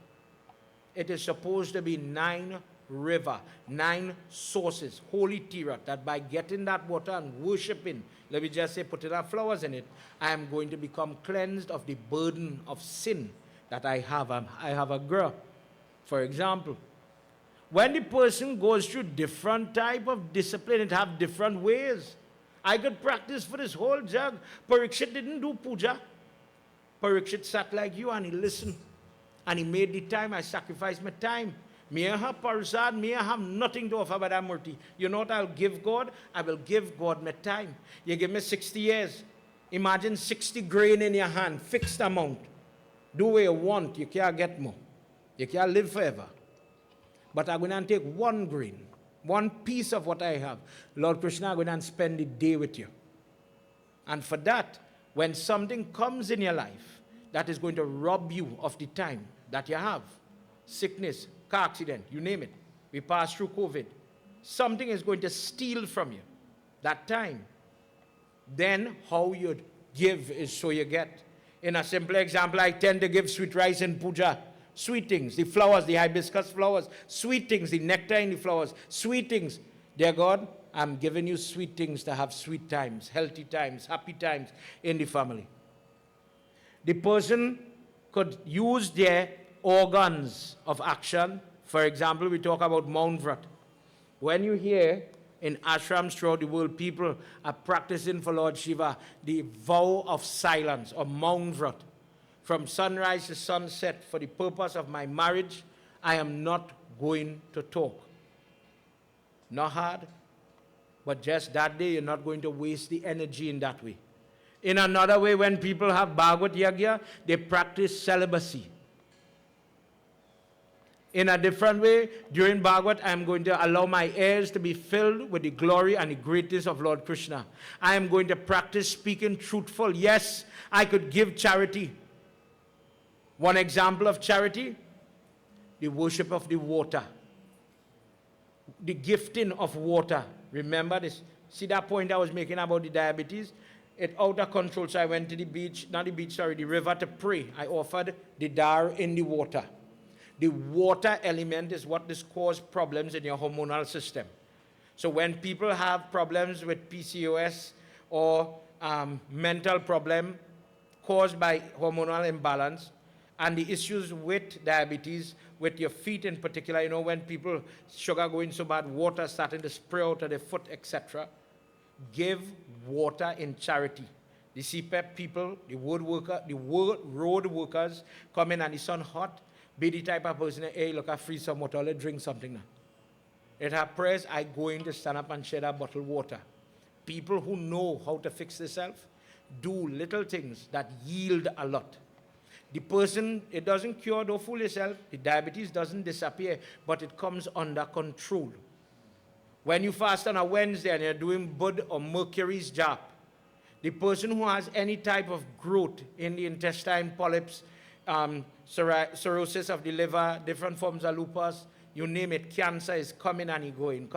It is supposed to be 9 rivers, 9 sources, holy tirat, that by getting that water and worshipping, let me just say, putting our flowers in it, I am going to become cleansed of the burden of sin that I have. I have a gra. For example, when the person goes through different type of discipline, it have different ways. I could practice for this whole jug. Parikshit didn't do puja. Parikshit sat like you and he listened. And he made the time. I sacrificed my time. May I have parsad, may I have nothing to offer but Amurti. You know what I'll give God? I will give God my time. You give me 60 years. Imagine 60 grain in your hand, fixed amount. Do what you want, you can't get more. You can't live forever. But I'm going to take 1 grain, 1 piece of what I have. Lord Krishna, I'm going to spend the day with you. And for that, when something comes in your life that is going to rob you of the time that you have, sickness, car accident, you name it. We passed through COVID. Something is going to steal from you that time. Then how you give is so you get. In a simple example, I tend to give sweet rice in puja. Sweet things, the flowers, the hibiscus flowers. Sweet things, the nectar in the flowers. Sweet things. Dear God, I'm giving you sweet things to have sweet times, healthy times, happy times in the family. The person could use their organs of action. For example, we talk about Mount Vrat. When you hear in ashrams throughout the world, people are practicing for Lord Shiva the vow of silence or Mount Vrat. From sunrise to sunset, for the purpose of my marriage, I am not going to talk. Not hard, but just that day, you're not going to waste the energy in that way. In another way, when people have Bhagwat Yagna, they practice celibacy. In a different way, during Bhagwat, I am going to allow my ears to be filled with the glory and the greatness of Lord Krishna. I am going to practice speaking truthful. Yes, I could give charity. One example of charity, the worship of the water. The gifting of water. Remember this? See that point I was making about the diabetes? It out of control, so I went to the beach, the river to pray. I offered the dar in the water. The water element is what this causes problems in your hormonal system. So when people have problems with PCOS or mental problem caused by hormonal imbalance, and the issues with diabetes, with your feet in particular, you know, when people, sugar going so bad, water starting to spray out of their foot, etc. Give water in charity. The CPEP people, the road workers come in and the sun hot, be the type of person, hey, look, I free some water, let's drink something now. At her prayers, I go in to stand up and share that bottled water. People who know how to fix themselves do little things that yield a lot. The person, it doesn't cure, don't fool yourself. The diabetes doesn't disappear, but it comes under control. When you fast on a Wednesday and you're doing Bud or Mercury's job, the person who has any type of growth in the intestine, polyps, cirrhosis of the liver, different forms of lupus, you name it, cancer is coming and going,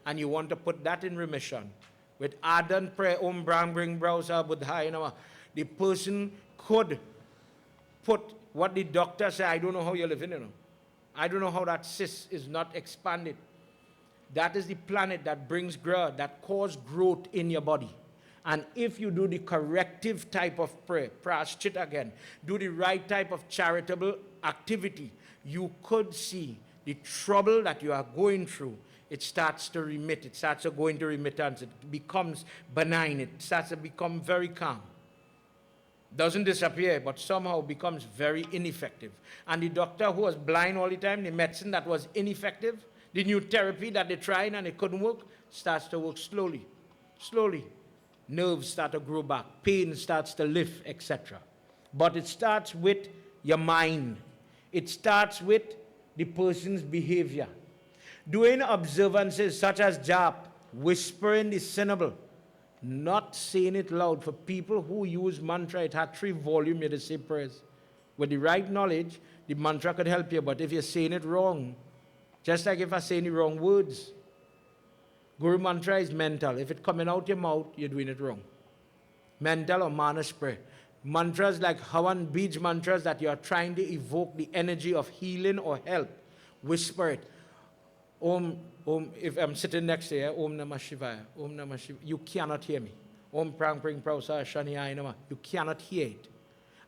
and you want to put that in remission. With ardent prayer, Om Brang Bring Browser Buddha, the person could put what the doctor said, I don't know how you're living, I don't know how that cyst is not expanded. That is the planet that brings growth, that causes growth in your body. And if you do the corrective type of prayer, prashchit again, do the right type of charitable activity, you could see the trouble that you are going through. It starts to remit. It starts to go into remittance. It becomes benign. It starts to become very calm. Doesn't disappear, but somehow becomes very ineffective. And the doctor who was blind all the time, the medicine that was ineffective, the new therapy that they tried and it couldn't work, starts to work slowly. Slowly. Nerves start to grow back. Pain starts to lift, etc. But it starts with your mind. It starts with the person's behavior. Doing observances such as jap, whispering the syllable, not saying it loud. For people who use mantra, it had 3 volumes, you say prayers. With the right knowledge, the mantra could help you, but if you're saying it wrong, just like if I say the wrong words, Guru mantra is mental. If it's coming out your mouth, you're doing it wrong. Mental or manas prayer. Mantras like Havan Bij mantras that you are trying to evoke the energy of healing or help. Whisper it. Om, if I'm sitting next to you, Om Namah Shivaya, Om Namah Shivaya, you cannot hear me. Om Prang Pring Prausa Shani Ainama, you cannot hear it.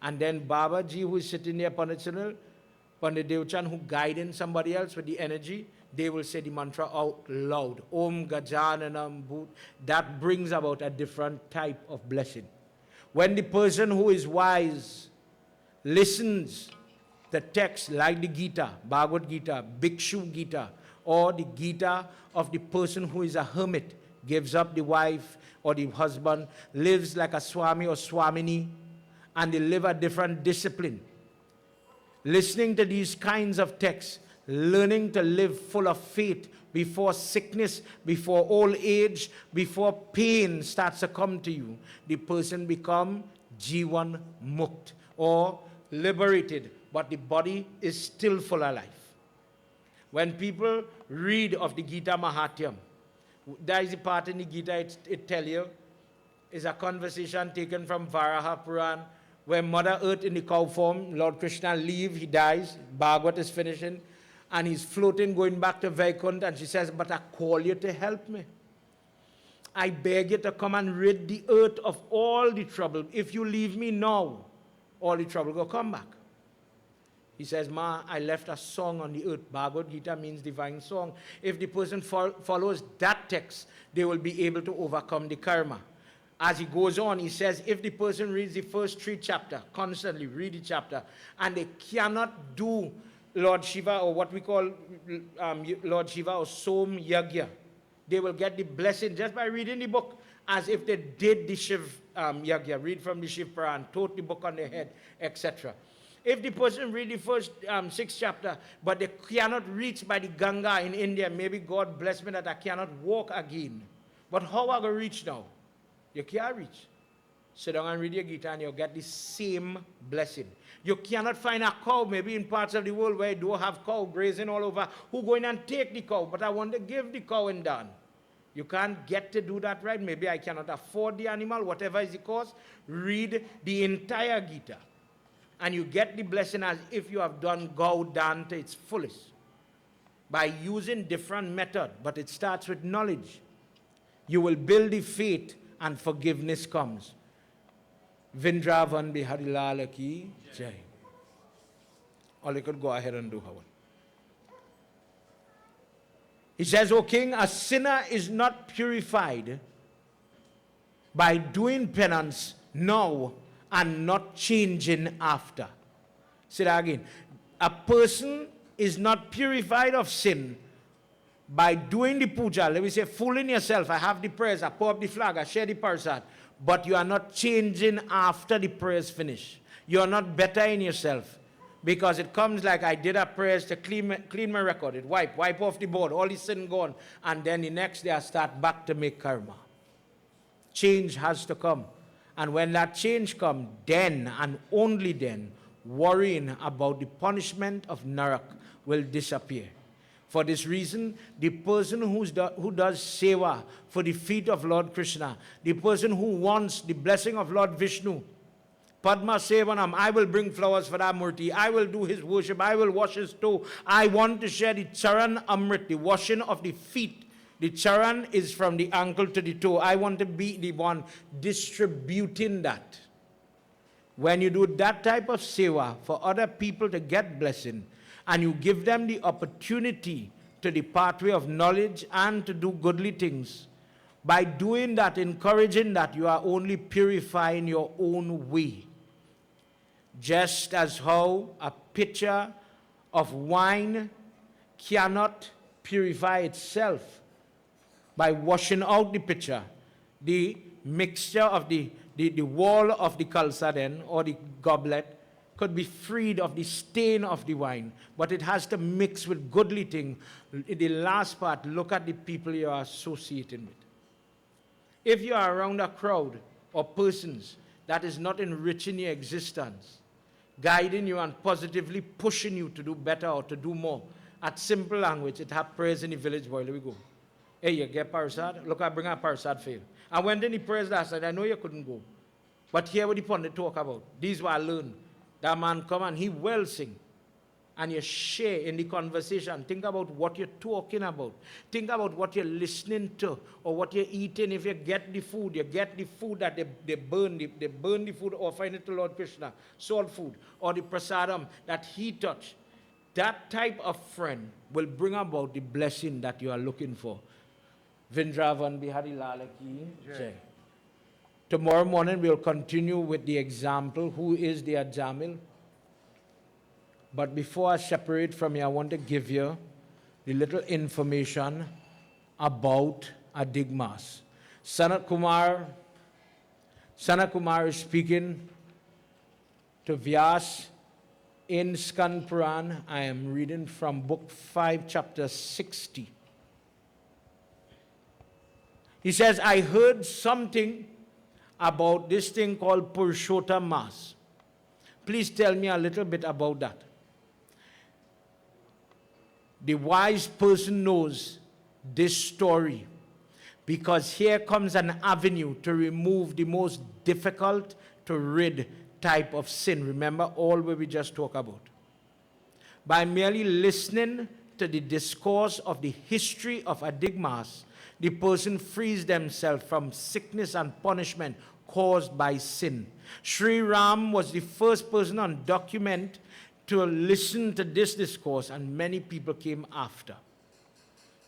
And then Baba Ji, who is sitting there, Pandit Devchan, who guiding somebody else with the energy, they will say the mantra out loud. Om Gajananam Bhut. That brings about a different type of blessing. When the person who is wise listens the text like the Gita, Bhagavad Gita, Bhikshu Gita, or the Gita of the person who is a hermit, gives up the wife or the husband, lives like a Swami or Swamini, and they live a different discipline. Listening to these kinds of texts, learning to live full of faith before sickness, before old age, before pain starts to come to you, the person becomes Jivan Mukt, or liberated, but the body is still full of life. When people read of the Gita Mahatyam, there is a part in the Gita, it tells you, is a conversation taken from Varaha Puran, where Mother Earth in the cow form, Lord Krishna leaves, he dies, Bhagwat is finishing, and he's floating, going back to Vaikuntha, and she says, but I call you to help me. I beg you to come and rid the earth of all the trouble. If you leave me now, all the trouble will come back. He says, Ma, I left a song on the earth. Bhagavad Gita means divine song. If the person follows that text, they will be able to overcome the karma. As he goes on, he says, if the person reads the first 3 chapters, constantly read the chapter, and they cannot do Lord Shiva, or what we call Lord Shiva or Som Yagna, they will get the blessing just by reading the book, as if they did the Shiv Yagna, read from the Shiv Puran, tote the book on their head, etc. If the person read the first 6 chapters, but they cannot reach by the Ganga in India, maybe God bless me that I cannot walk again. But how am I going to reach now? You can't reach. Sit down and read your Gita and you'll get the same blessing. You cannot find a cow, maybe in parts of the world where you don't have cow grazing all over, who go in and take the cow, but I want to give the cow and done. You can't get to do that right. Maybe I cannot afford the animal, whatever is the cost. Read the entire Gita. And you get the blessing as if you have done Gaudan to its fullest. By using different method, but it starts with knowledge. You will build the faith and forgiveness comes. Vrindavan Bihari Lal Ki Jai. Or you could go ahead and do Havan. He says, O king, a sinner is not purified by doing penance now and not changing after. Say that again. A person is not purified of sin by doing the puja. Let me say, fooling yourself. I have the prayers, I pour up the flag, I share the parsad. But you are not changing after the prayers finish. You are not better in yourself. Because it comes like I did a prayers to clean my record. It wipe off the board, all the sin gone. And then the next day I start back to make karma. Change has to come. And when that change comes, then and only then, worrying about the punishment of Narak will disappear. For this reason, the person who does seva for the feet of Lord Krishna, the person who wants the blessing of Lord Vishnu, Padma Sevanam, I will bring flowers for that Murti. I will do his worship. I will wash his toe. I want to share the Charan Amrit, the washing of the feet. The Charan is from the ankle to the toe. I want to be the one distributing that. When you do that type of seva for other people to get blessing, and you give them the opportunity to the pathway of knowledge and to do goodly things, by doing that, encouraging that, you are only purifying your own way. Just as how a pitcher of wine cannot purify itself by washing out the pitcher, the mixture of the wall of the kalsa then, or the goblet, could be freed of the stain of the wine, but it has to mix with goodly thing. In the last part, look at the people you are associating with. If you are around a crowd or persons that is not enriching your existence, guiding you and positively pushing you to do better or to do more, at simple language, it have prayers in the village boy. Here we go. Hey, you get parasad? Look, I bring a parasad for you. I went in the prayers last night. I know you couldn't go. But here what the pundit talk about. These what I learned. That man come and he well sing. And you share in the conversation. Think about what you're talking about. Think about what you're listening to or what you're eating. If you get the food that they burn the food offering it to Lord Krishna, salt food, or the prasadam that he touched. That type of friend will bring about the blessing that you are looking for. Vindravan Bihari Lalaki Jai. Tomorrow morning we'll continue with the example, who is the Ajamil. But before I separate from you, I want to give you the little information about Adigmas. Sanat Kumar is speaking to Vyas in Skand Puran. I am reading from book 5, chapter 60. He says, I heard something about this thing called Purushottam Mass. Please tell me a little bit about that. The wise person knows this story because here comes an avenue to remove the most difficult to rid type of sin. Remember all what we just talked about. By merely listening to the discourse of the history of Adigmas, the person frees themselves from sickness and punishment caused by sin. Sri Ram was the first person on document to listen to this discourse, and many people came after.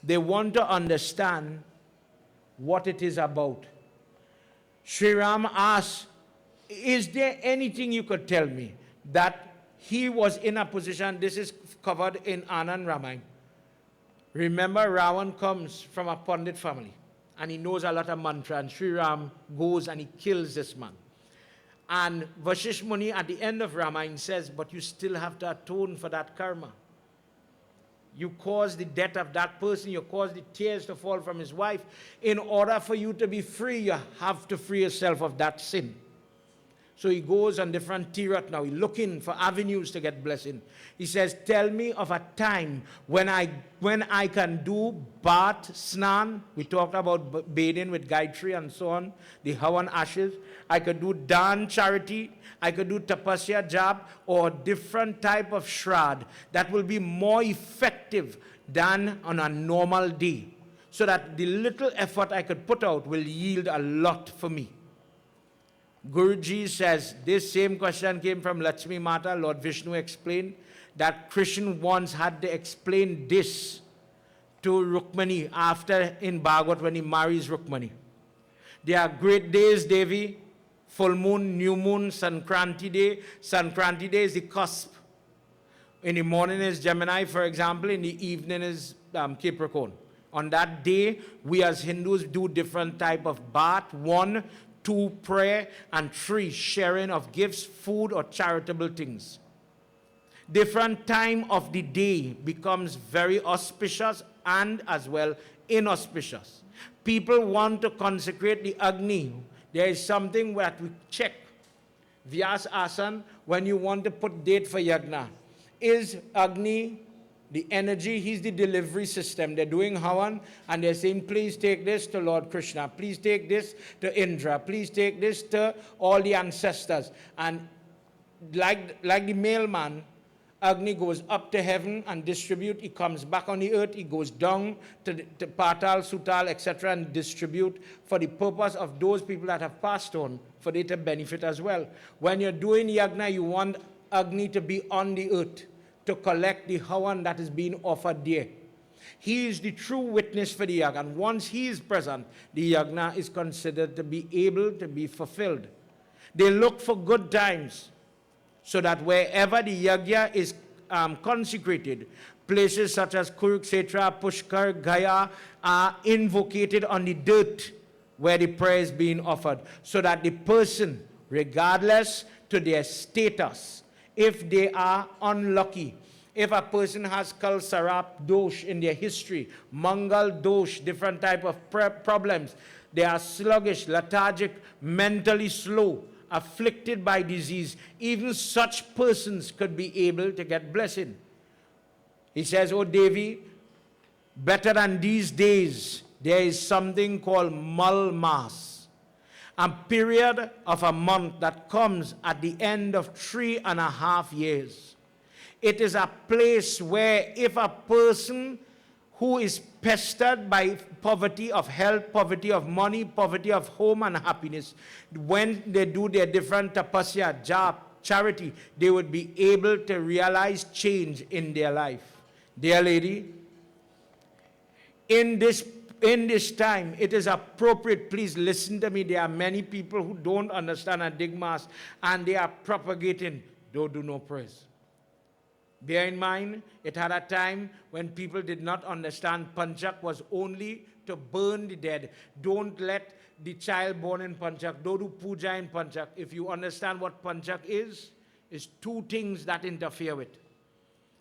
They want to understand what it is about. Sri Ram asked, is there anything you could tell me that he was in a position, this is covered in Anand Ramayana. Remember, Ravan comes from a Pandit family, and he knows a lot of mantra, and Sri Ram goes and he kills this man. And Vashish Muni at the end of Ramayana says, but you still have to atone for that karma. You caused the death of that person, you caused the tears to fall from his wife. In order for you to be free, you have to free yourself of that sin. So he goes on different tirat now, he's looking for avenues to get blessing. He says, tell me of a time when I can do bath, snan. We talked about bathing with Gayatri and so on, the Havan ashes. I could do dan charity, I could do tapasya jab, or different type of shrad that will be more effective than on a normal day. So that the little effort I could put out will yield a lot for me. Guruji says, this same question came from Lakshmi Mata. Lord Vishnu explained that Krishna once had to explain this to Rukmani after in Bhagwat when he marries Rukmani. There are great days, Devi, full moon, new moon, Sankranti Day. Sankranti Day is the cusp. In the morning is Gemini, for example. In the evening is Capricorn. On that day, we as Hindus do different type of bath. 1, 2, prayer, and 3, sharing of gifts, food, or charitable things. Different time of the day becomes very auspicious and as well inauspicious. People want to consecrate the Agni. There is something that we check. Vyas Asan, when you want to put date for Yagna. Is Agni the energy, he's the delivery system. They're doing Havan and they're saying, please take this to Lord Krishna. Please take this to Indra. Please take this to all the ancestors. And like the mailman, Agni goes up to heaven and distribute. He comes back on the earth. He goes down to Patal, Sutal, etc. and distribute for the purpose of those people that have passed on, for they to benefit as well. When you're doing Yagna, you want Agni to be on the earth to collect the Havan that is being offered there. He is the true witness for the Yagna. And once he is present, the Yagna is considered to be able to be fulfilled. They look for good times, so that wherever the Yagya is consecrated, places such as Kurukshetra, Pushkar, Gaya are invocated on the dirt where the prayer is being offered, so that the person, regardless to their status, if they are unlucky, if a person has Kal Sarap Dosh in their history, Mangal Dosh, different type of problems, they are sluggish, lethargic, mentally slow, afflicted by disease, even such persons could be able to get blessing. He says, oh Devi, better than these days, there is something called Malmas, a period of a month that comes at the end of 3.5 years. It is a place where if a person who is pestered by poverty of health, poverty of money, poverty of home and happiness, when they do their different tapasya, jap, charity, they would be able to realize change in their life. Dear lady, in this time, it is appropriate, please listen to me, there are many people who don't understand Adigmas and they are propagating, don't do no prayers. Bear in mind, it had a time when people did not understand Panchak was only to burn the dead. Don't let the child born in Panchak, don't do puja in Panchak. If you understand what Panchak is two things that interfere with.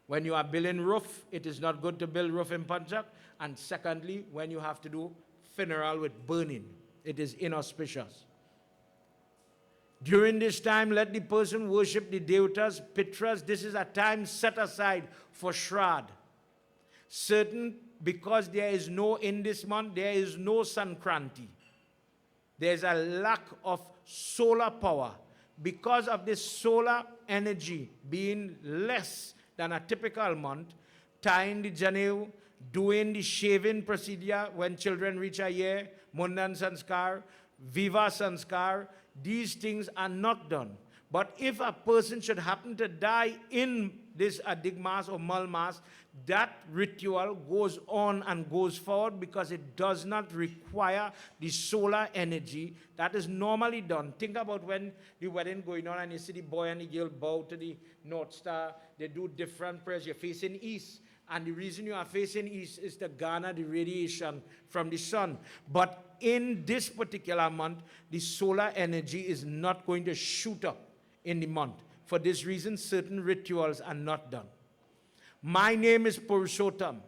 When you are building roof, it is not good to build roof in Panchak. And secondly, when you have to do funeral with burning, it is inauspicious. During this time, let the person worship the devatas, pitras. This is a time set aside for Shrad. Because there is in this month, there is no Sankranti. There is a lack of solar power. Because of this solar energy being less than a typical month, tying the janev, doing the shaving procedure when children reach a year, Mundan Sanskar, Viva Sanskar, these things are not done. But if a person should happen to die in this Adigmas or Malmas, that ritual goes on and goes forward because it does not require the solar energy that is normally done. Think about when the wedding going on and you see the boy and the girl bow to the North Star. They do different prayers. You're facing east. And the reason you are facing east is to garner the radiation from the sun. But in this particular month, the solar energy is not going to shoot up in the month. For this reason, certain rituals are not done. My name is Purushottam.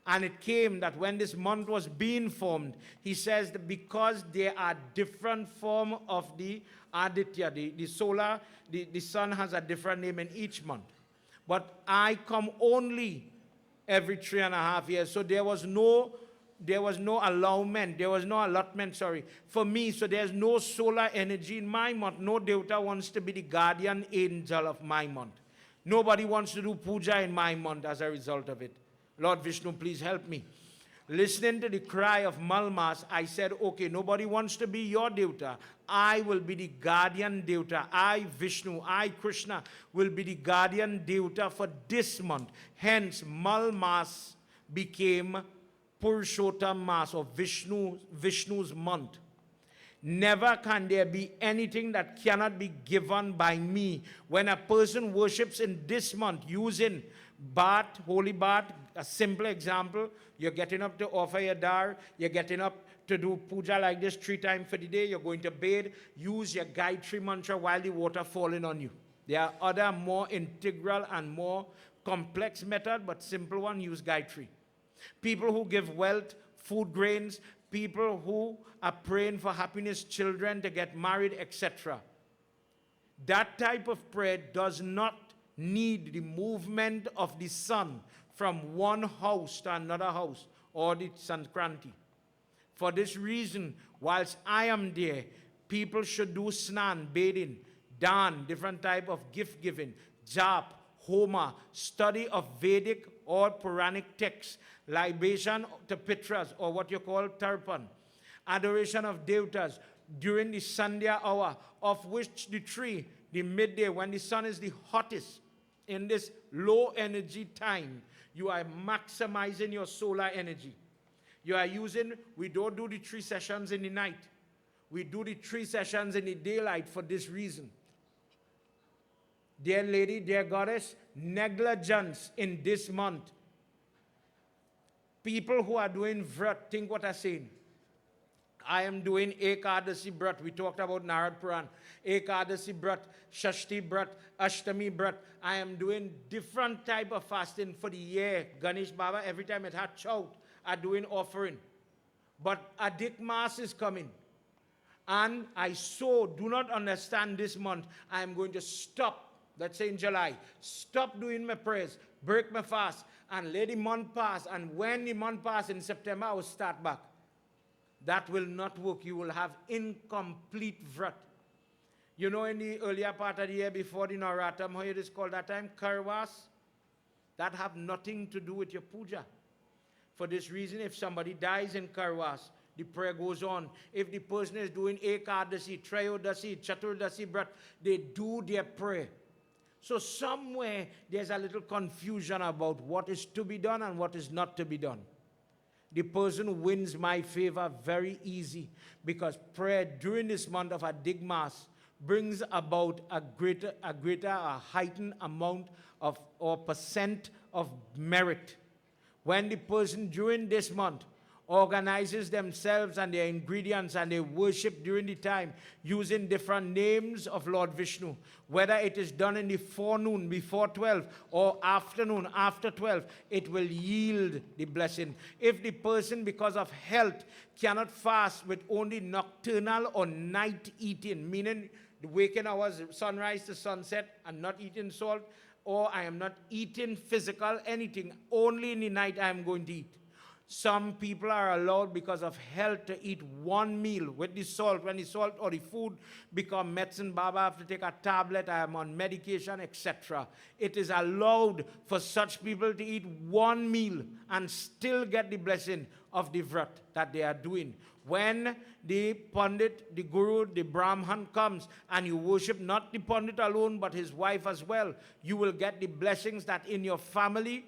And it came that when this month was being formed, he says that because there are different form of the Aditya, the solar, the sun has a different name in each month. But I come only every 3.5 years. So there was no allotment, for me. So there's no solar energy in my month. No devata wants to be the guardian angel of my month. Nobody wants to do puja in my month as a result of it. Lord Vishnu, please help me. Listening to the cry of Malmas, I said, okay, nobody wants to be your devata. I will be the guardian devata. I, Vishnu, I, Krishna, will be the guardian devata for this month. Hence, Malmas became Purushottam Mas, or Vishnu's month. Never can there be anything that cannot be given by me. When a person worships in this month using bath, holy bath, a simple example, you're getting up to offer your dar, you're getting up to do puja like this 3 times for the day, you're going to bathe, use your Gayatri mantra while the water falling on you. There are other more integral and more complex method, but simple one, use Gayatri. People who give wealth, food grains, people who are praying for happiness, children to get married, etc. That type of prayer does not need the movement of the sun from one house to another house, or the Sankranti. For this reason, whilst I am there, people should do snan, bathing, dan, different type of gift giving, jap, homa, study of Vedic or Puranic texts, libation to Pitras, or what you call tarpan, adoration of devatas during the Sandhya hour, of which the tree, the midday, when the sun is the hottest, in this low energy time, you are maximizing your solar energy. You are using, we don't do the 3 sessions in the night. We do the 3 sessions in the daylight for this reason. Dear lady, dear goddess, negligence in this month. People who are doing vrat, think what I'm saying. I am doing Ekadasi Brat. We talked about Narad Puran. Ekadasi Brat, Shashti Brat, Ashtami Brat. I am doing different type of fasting for the year. Ganesh Baba, every time it had chout, I'm doing offering. But Adigmas is coming. And I do not understand this month. I am going to stop, let's say in July, stop doing my prayers, break my fast, and let the month pass. And when the month passes in September, I will start back. That will not work. You will have incomplete vrat. You know, in the earlier part of the year before the Naratam, how it is called that time, Karwas, that have nothing to do with your puja. For this reason, if somebody dies in Karwas, the prayer goes on. If the person is doing Ekadasi, Trayodasi, Chaturdasi Brat, they do their prayer. So somewhere there's a little confusion about what is to be done and what is not to be done. The person wins my favor very easy, because prayer during this month of Adigmas brings about a heightened amount of or percent of merit. When the person during this month organizes themselves and their ingredients and they worship during the time using different names of Lord Vishnu, whether it is done in the forenoon before 12 or afternoon after 12, it will yield the blessing. If the person, because of health, cannot fast with only nocturnal or night eating, meaning the waking hours, sunrise to sunset, and not eating salt, or I am not eating physical anything, only in the night I am going to eat. Some people are allowed, because of health, to eat one meal with the salt. When the salt or the food become medicine, Baba, I have to take a tablet, I am on medication, etc. It is allowed for such people to eat one meal and still get the blessing of the vrat that they are doing. When the Pandit, the Guru, the Brahman comes and you worship not the Pandit alone but his wife as well, you will get the blessings that in your family,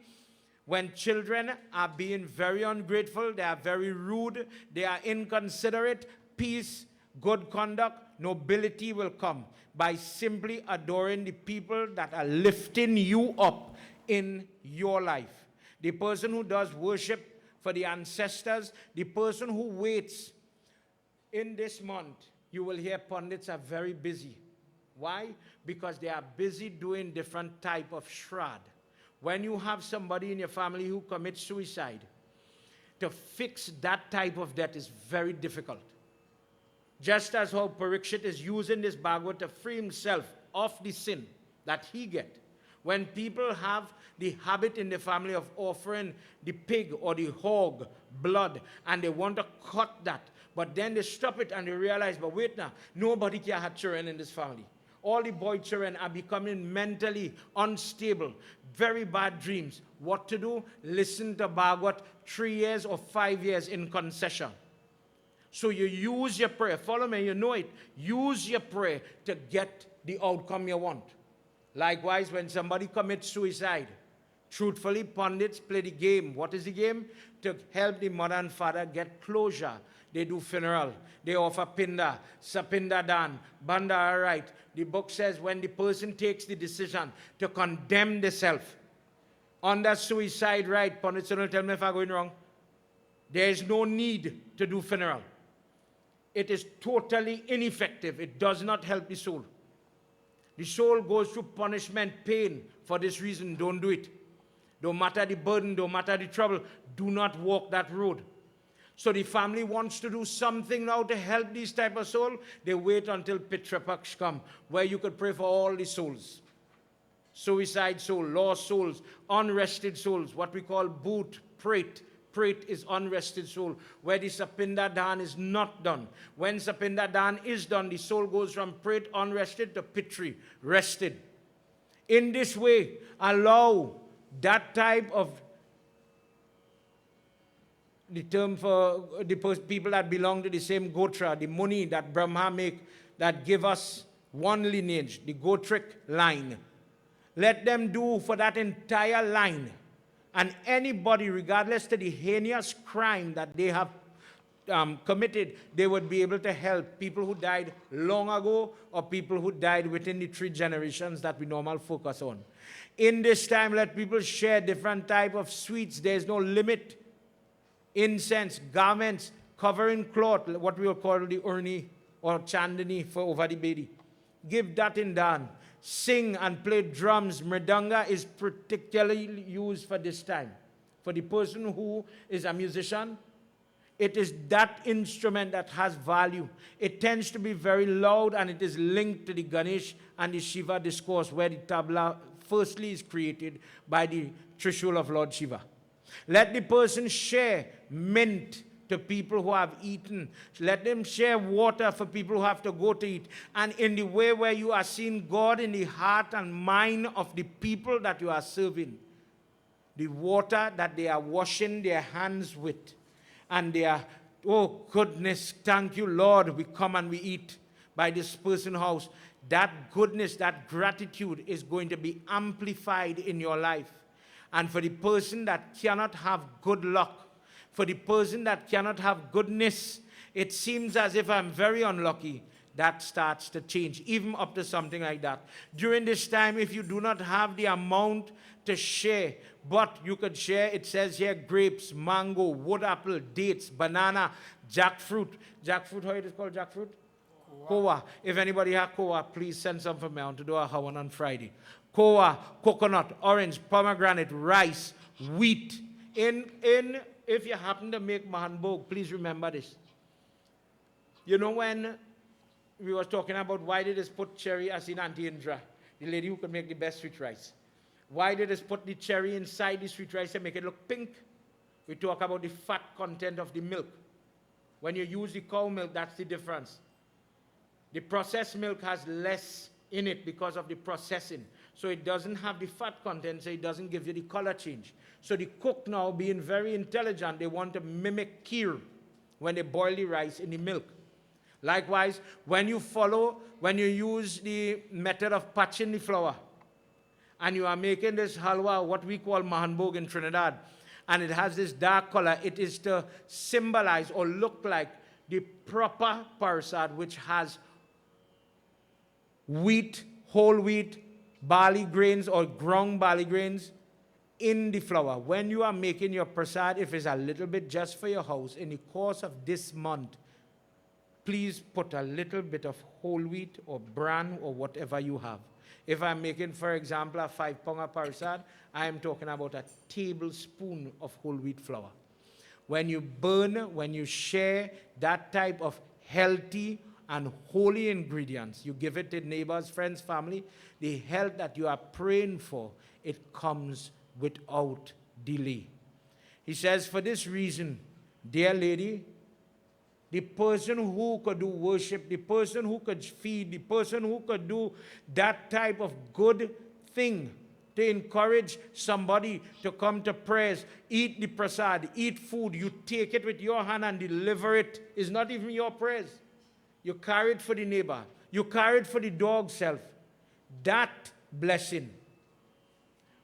when children are being very ungrateful, they are very rude, they are inconsiderate, peace, good conduct, nobility will come by simply adoring the people that are lifting you up in your life. The person who does worship for the ancestors, the person who waits in this month, you will hear pundits are very busy. Why? Because they are busy doing different type of shrad. When you have somebody in your family who commits suicide, to fix that type of death is very difficult. Just as how Parikshit is using this Bhagwat to free himself of the sin that he get. When people have the habit in the family of offering the pig or the hog blood, and they want to cut that, but then they stop it and they realize, but wait now, nobody can have children in this family. All the boy children are becoming mentally unstable, very bad dreams. What to do? Listen to Bhagwat 3 years or 5 years in concession. So you use your prayer. Follow me, you know it. Use your prayer to get the outcome you want. Likewise, when somebody commits suicide, truthfully, pundits play the game. What is the game? To help the mother and father get closure. They do funeral. They offer pinda, sapinda dan, banda right. The book says when the person takes the decision to condemn themselves under suicide right, Pandit Sunil, tell me if I'm going wrong, there is no need to do funeral. It is totally ineffective. It does not help the soul. The soul goes through punishment, pain. For this reason, don't do it. Don't matter the burden, don't matter the trouble. Do not walk that road. So the family wants to do something now to help these type of soul. They wait until Pitrapaksh come, where you could pray for all the souls. suicide soul, lost souls, unrested souls, what we call boot, prate. Prate is unrested soul, where the Sapinda Dan is not done. When Sapinda Dan is done, the soul goes from prate, unrested, to pitri, rested. In this way, allow that type of, the term for the people that belong to the same gotra, the money that Brahma make, that give us one lineage, the Gotric line. Let them do for that entire line. And anybody, regardless to the heinous crime that they have committed, they would be able to help people who died long ago or people who died within the 3 generations that we normally focus on. In this time, let people share different type of sweets. There is no limit. Incense, garments, covering cloth, what we will call the urni or chandani for over the bedi. Give that in dan. Sing and play drums. Mridanga is particularly used for this time. For the person who is a musician, it is that instrument that has value. It tends to be very loud, and it is linked to the Ganesh and the Shiva discourse, where the tabla firstly is created by the Trishul of Lord Shiva. Let the person share mint to people who have eaten. Let them share water for people who have to go to eat. And in the way where you are seeing God in the heart and mind of the people that you are serving, the water that they are washing their hands with, and they are, oh goodness, thank you Lord, we come and we eat by this person's house. That goodness, that gratitude is going to be amplified in your life. And for the person that cannot have good luck, for the person that cannot have goodness, it seems as if I'm very unlucky. That starts to change, even up to something like that. During this time, if you do not have the amount to share, but you could share, it says here, grapes, mango, wood apple, dates, banana, jackfruit. Jackfruit, how it is called, jackfruit? Koa. If anybody has koa, please send some for me. I want to do a hawan on Friday. Koa, coconut, orange, pomegranate, rice, wheat. If you happen to make mahanbog, please remember this. You know when we were talking about why did this put cherry as in Auntie Indra, the lady who could make the best sweet rice. Why did this put the cherry inside the sweet rice and make it look pink? We talk about the fat content of the milk. When you use the cow milk, that's the difference. The processed milk has less in it because of the processing. So it doesn't have the fat content, so it doesn't give you the color change. So the cook now, being very intelligent, they want to mimic kheer when they boil the rice in the milk. Likewise, when you use the method of patching the flour, and you are making this halwa, what we call mahanbog in Trinidad, and it has this dark color, it is to symbolize or look like the proper parasad, which has wheat, whole wheat, barley grains or ground barley grains in the flour. When you are making your prasad, if it's a little bit just for your house, in the course of this month, please put a little bit of whole wheat or bran or whatever you have. If I'm making, for example, a 5-pounder prasad, I am talking about a tablespoon of whole wheat flour. When you burn, when you share that type of healthy and holy ingredients, you give it to neighbors, friends, family, the health that you are praying for, it comes without delay. He says, for this reason, dear lady, the person who could do worship, the person who could feed, the person who could do that type of good thing to encourage somebody to come to prayers, eat the prasad, eat food, you take it with your hand and deliver it, is not even your prayers. You carry it for the neighbor. You carry it for the dog self. That blessing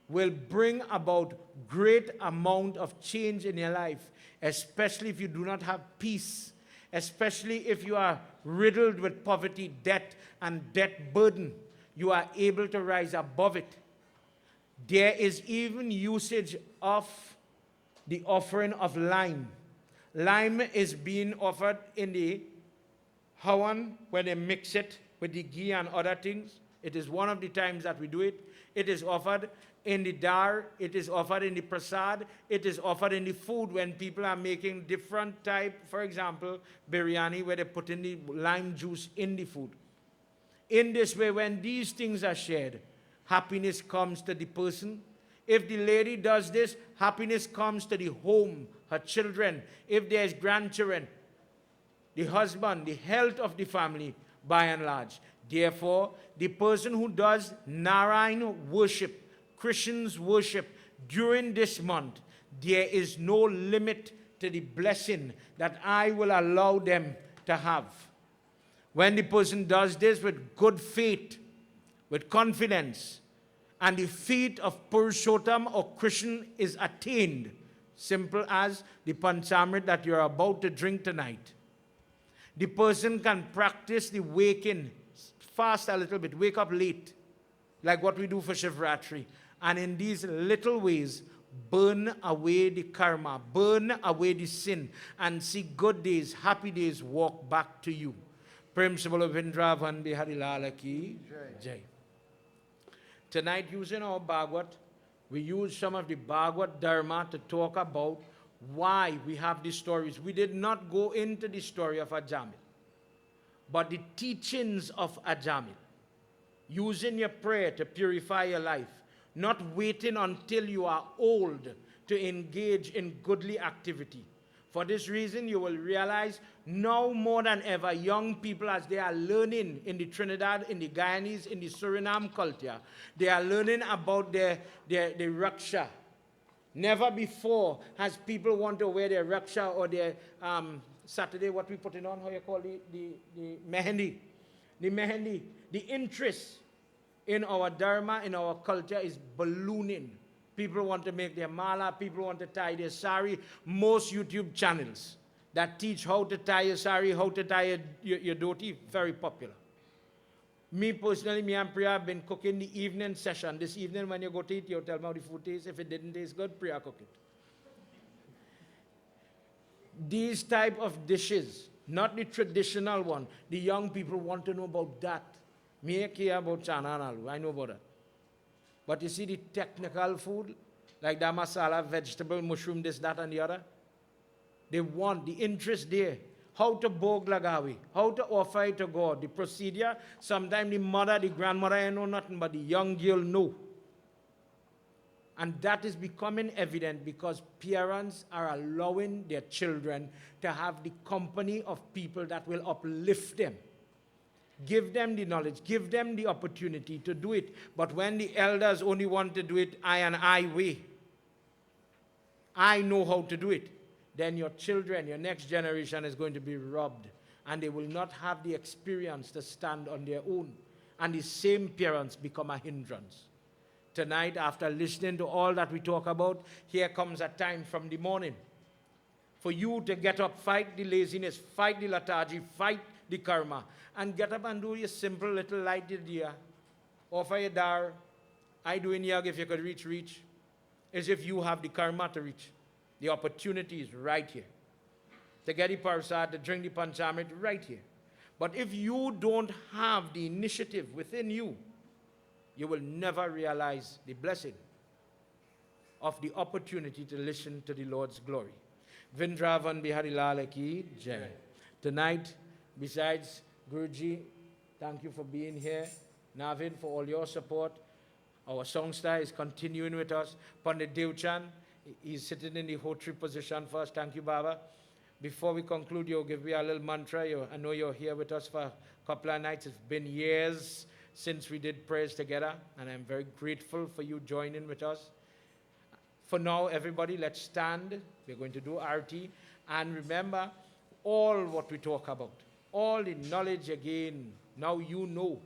will bring about great amount of change in your life, especially if you do not have peace, especially if you are riddled with poverty, debt, and debt burden. You are able to rise above it. There is even usage of the offering of lime. Lime is being offered in the hawan when they mix it with the ghee and other things. It is one of the times that we do it. It is offered in the dar, it is offered in the prasad, it is offered in the food when people are making different type, for example, biryani, where they put in the lime juice in the food. In this way, when these things are shared, happiness comes to the person. If the lady does this, happiness comes to the home, her children. If there is grandchildren, the husband, the health of the family, by and large. Therefore, the person who does Narayan worship, Christians worship during this month, there is no limit to the blessing that I will allow them to have. When the person does this with good faith, with confidence, and the faith of Purushottam or Krishna is attained, simple as the Panchamrit that you're about to drink tonight, the person can practice the waking, fast a little bit, wake up late, like what we do for Shivratri, and in these little ways, burn away the karma, burn away the sin, and see good days, happy days walk back to you. Prem Sabalo Vrindavan Bihari Lala Ki Jai. Tonight, using our Bhagwat, we use some of the Bhagwat Dharma to talk about why we have these stories. We did not go into the story of Ajamil, but the teachings of Ajamil. Using your prayer to purify your life, not waiting until you are old to engage in goodly activity. For this reason, you will realize now more than ever, young people, as they are learning in the Trinidad, in the Guyanese, in the Suriname culture, they are learning about the Raksha. Never before has people want to wear their Raksha or their Saturday, what we put it on, how you call the Mehendi. The Mehendi. The interest in our Dharma, in our culture is ballooning. People want to make their mala, people want to tie their sari. Most YouTube channels that teach how to tie your sari, how to tie your dhoti, very popular. Me personally, me and Priya have been cooking the evening session. This evening when you go to eat, you'll tell me how the food tastes. If it didn't taste good, Priya cook it. These type of dishes, not the traditional one, the young people want to know about that. Me care about chana and aloo, I know about that. But you see the technical food, like the masala, vegetable, mushroom, this, that, and the other, they want the interest there. How to bog lagawi, how to offer it to God. The procedure, sometimes the mother, the grandmother, I know nothing, but the young girl know. And that is becoming evident because parents are allowing their children to have the company of people that will uplift them. Give them the knowledge, give them the opportunity to do it. But when the elders only want to do it I and I way, I know how to do it, then your children, your next generation is going to be robbed. And they will not have the experience to stand on their own. And the same parents become a hindrance. Tonight, after listening to all that we talk about, here comes a time from the morning for you to get up, fight the laziness, fight the lethargy, fight the karma, and get up and do your simple little light diya. Offer your dar. I do in yag, if you could reach. As if you have the karma to reach. The opportunity is right here. To get the parsad, to drink the panchamrit, right here. But if you don't have the initiative within you, you will never realize the blessing of the opportunity to listen to the Lord's glory. Vrindavan Bihari Lala Ki Jai. Tonight, besides Guruji, thank you for being here. Navin, for all your support. Our songster is continuing with us. Pandit Devchan, he's sitting in the Hotri position for us. Thank you, Baba. Before we conclude, you'll give me a little mantra. I know you're here with us for a couple of nights. It's been years since we did prayers together, and I'm very grateful for you joining with us. For now, everybody, let's stand. We're going to do Arti. And remember all what we talk about. All the knowledge again. Now you know.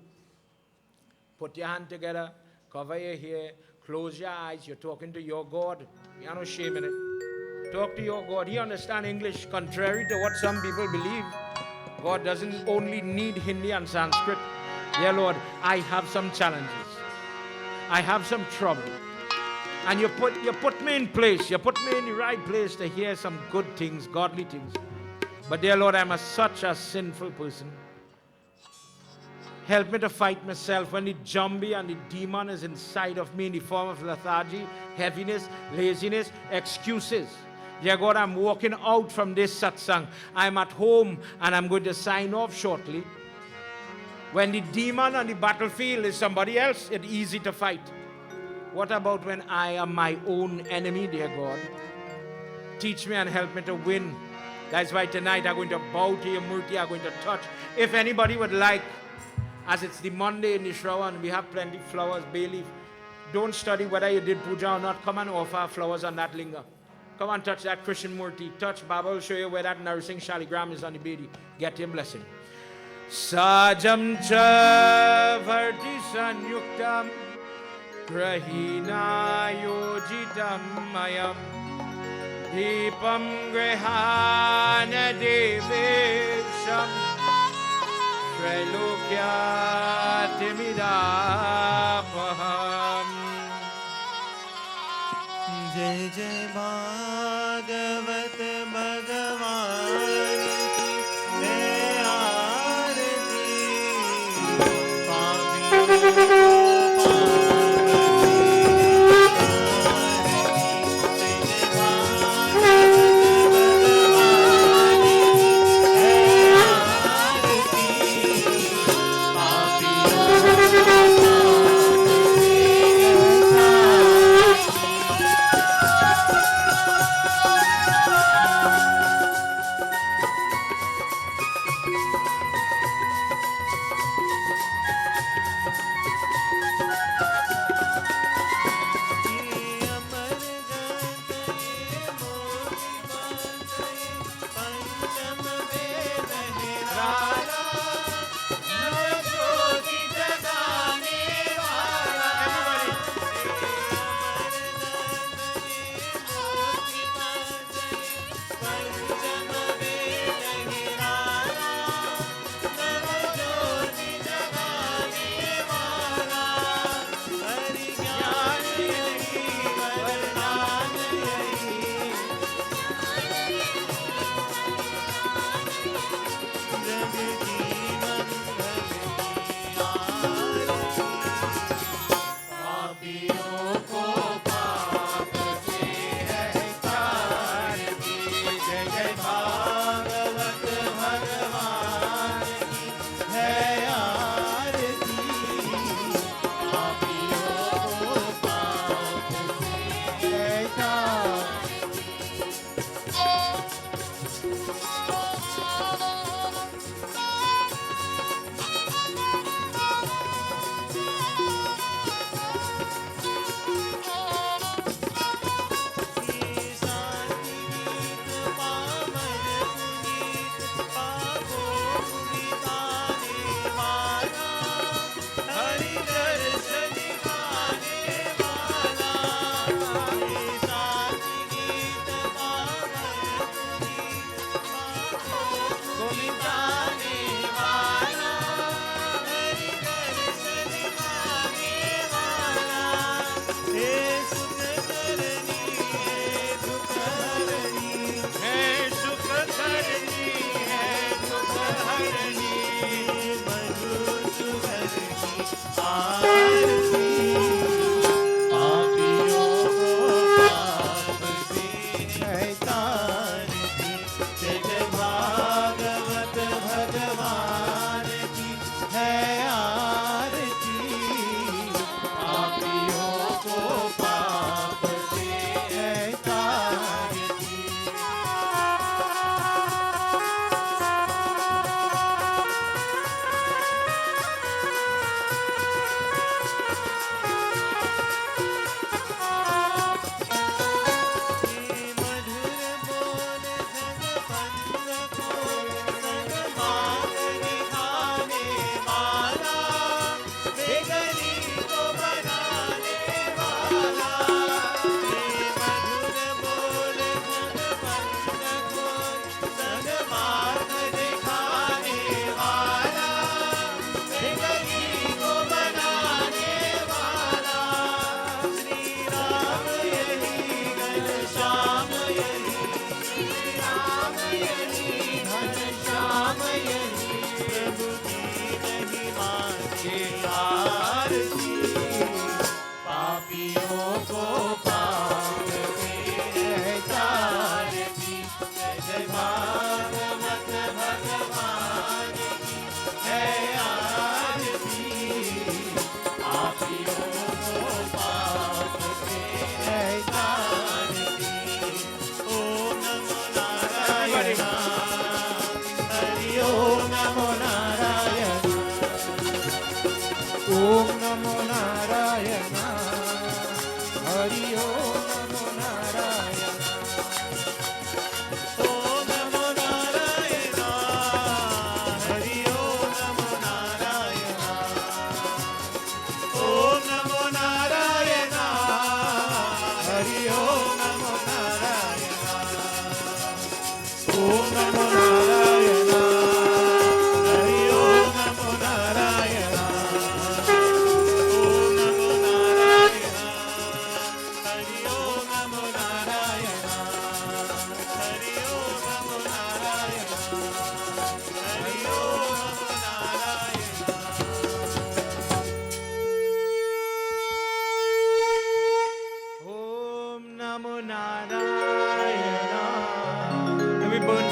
Put your hand together. Cover your hair. Close your eyes. You're talking to your God. You're no shame in it. Talk to your God. He understands English, contrary to what some people believe. God doesn't only need Hindi and Sanskrit. Dear Lord, I have some challenges. I have some trouble. And you put me in place. You put me in the right place to hear some good things, godly things. But dear Lord, I'm such a sinful person. Help me to fight myself when the zombie and the demon is inside of me in the form of lethargy, heaviness, laziness, excuses. Dear God, I'm walking out from this satsang. I'm at home and I'm going to sign off shortly. When the demon on the battlefield is somebody else, it's easy to fight. What about when I am my own enemy, dear God? Teach me and help me to win. That's why tonight I'm going to bow to your murti, I'm going to touch. If anybody would like, as it's the Monday in the Shravan, and we have plenty of flowers, bay leaf, don't study whether you did puja or not. Come and offer flowers on that linga. Come and touch that Christian murti. Touch. Baba will show you where that nourishing shaligram is on the bedi. Get your blessing. Sajam cha varti sanyuktam grahina yojitam mayam deepam grahana devesham trailokya timidapaham. जय जय भागवत भगवान की जय आरती पापियों को भागवत भगवान की है आरती।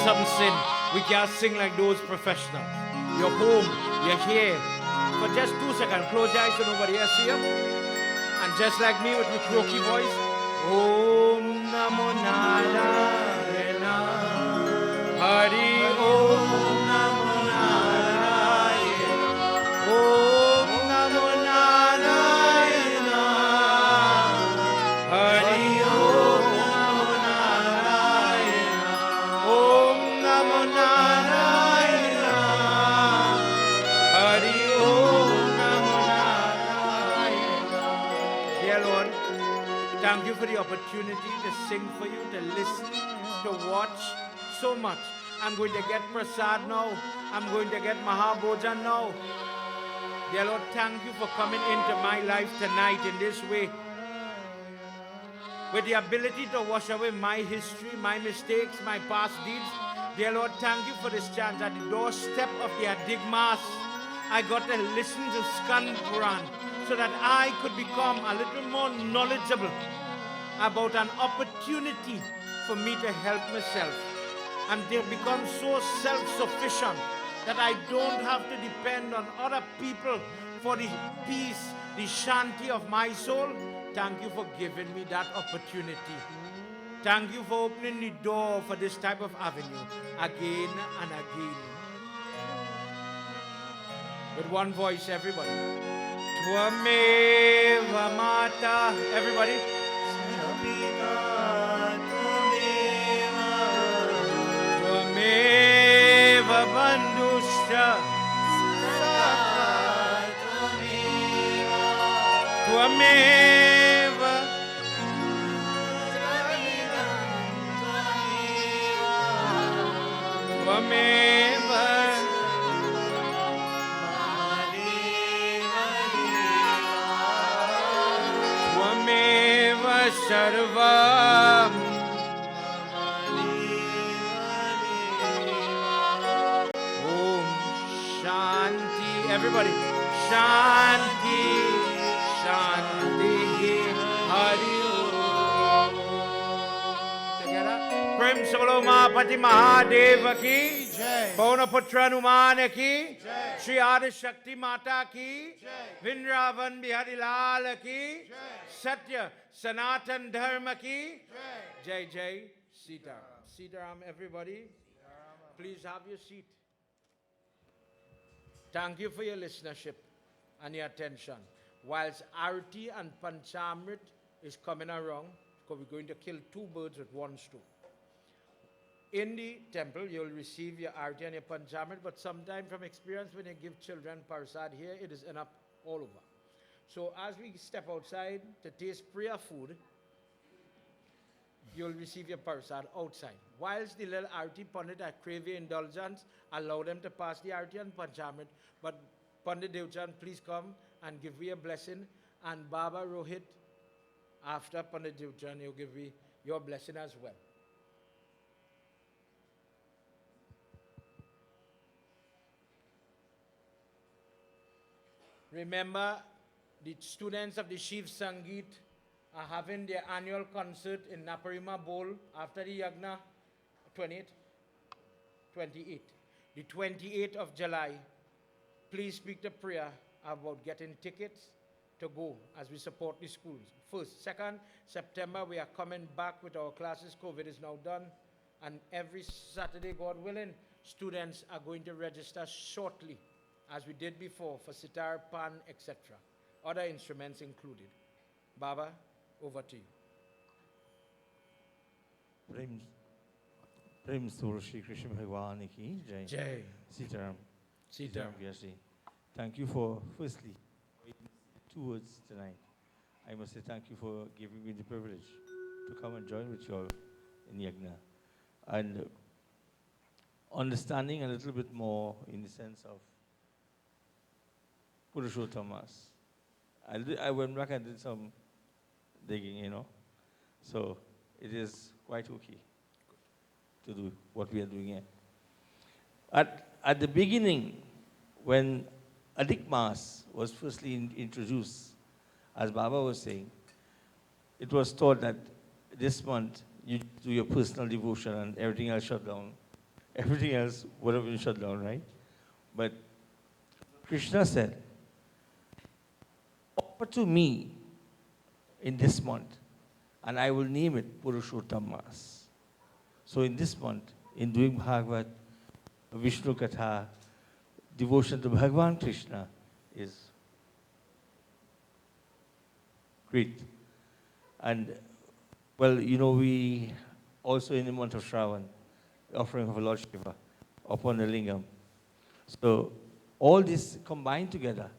some sin. We can't sing like those professionals. You're home, you're here. For just 2 seconds, close your eyes so nobody else see you. And just like me with my croaky voice, Om Namo Narayana, Hari Om Namo Narayana, Om Namo Narayana, Hari Om Namo Narayana, Om Namo Narayana, Hari Om Namo Narayana. Dear Lord, thank you for the opportunity to sing for you, to listen, to watch so much. I'm going to get prasad now. I'm going to get Mahabhojan now. Dear Lord, thank you for coming into my life tonight in this way. With the ability to wash away my history, my mistakes, my past deeds. Dear Lord, thank you for this chance at the doorstep of the Adigmas. I got to listen to Puran so that I could become a little more knowledgeable about an opportunity for me to help myself and to become so self-sufficient that I don't have to depend on other people for the peace, the shanti of my soul. Thank you for giving me that opportunity. Thank you for opening the door for this type of avenue again and again. With one voice, everybody. Tvameva Mata. Everybody. Tvameva Bandusha. Tvameva. Tvameva. Tvameva Sarvam. Om Shanti. Everybody. Shanti. Shanti. Hari Om. Together. Prem Sabaloma Pati Mahadeva ki. Pauna Putra Numana ki. Shri Adi Shakti Mata ki. Vindravan Bihari Lal ki. Satya Sanatan Dharma ki. Jai Jai Sitaram. Sitaram, everybody. Please have your seat. Thank you for your listenership and your attention. Whilst Arti and Panchamrit is coming around, because we're going to kill two birds with one stone. In the temple, you'll receive your Arti and your Panchamrit, but sometime from experience, when you give children Parsad here, it is enough all over. So as we step outside to taste prayer food, you'll receive your Parsad outside. Whilst the little Arti Pandit are craving indulgence, allow them to pass the Arti and Panchamrit, but Pandit Devchan, please come and give me a blessing, and Baba Rohit, after Pandit Devchan, you'll give me your blessing as well. Remember, the students of the Shiv Sangeet are having their annual concert in Naparima Bowl after the Yagna, 28. The 28th of July, please speak the prayer about getting tickets to go as we support the schools. First. Second, September, we are coming back with our classes. COVID is now done. And every Saturday, God willing, students are going to register shortly, as we did before, for sitar, pan, etc. Other instruments included. Baba, over to you. Prem Sur Shri Krishna Bhagwan ki Jai. Jai. Sitaram. Sitaram. Vyasi. Thank you for, firstly, 2 words tonight. I must say thank you for giving me the privilege to come and join with you all in Yagna. And understanding a little bit more in the sense of Purushottammas. I went back and did some digging, you know. So it is quite okay to do what we are doing here. At the beginning, when Adigmas was firstly introduced, as Baba was saying, it was thought that this month you do your personal devotion and everything else shut down. everything else would have been shut down, right? But Krishna said, offer to me in this month, and I will name it Purushottam Mas. So in this month, in doing Bhagavad, Vishnu Katha, devotion to Bhagavan Krishna is great. And, well, you know, we also in the month of Shravan, offering of Lord Shiva upon the lingam. So all this combined together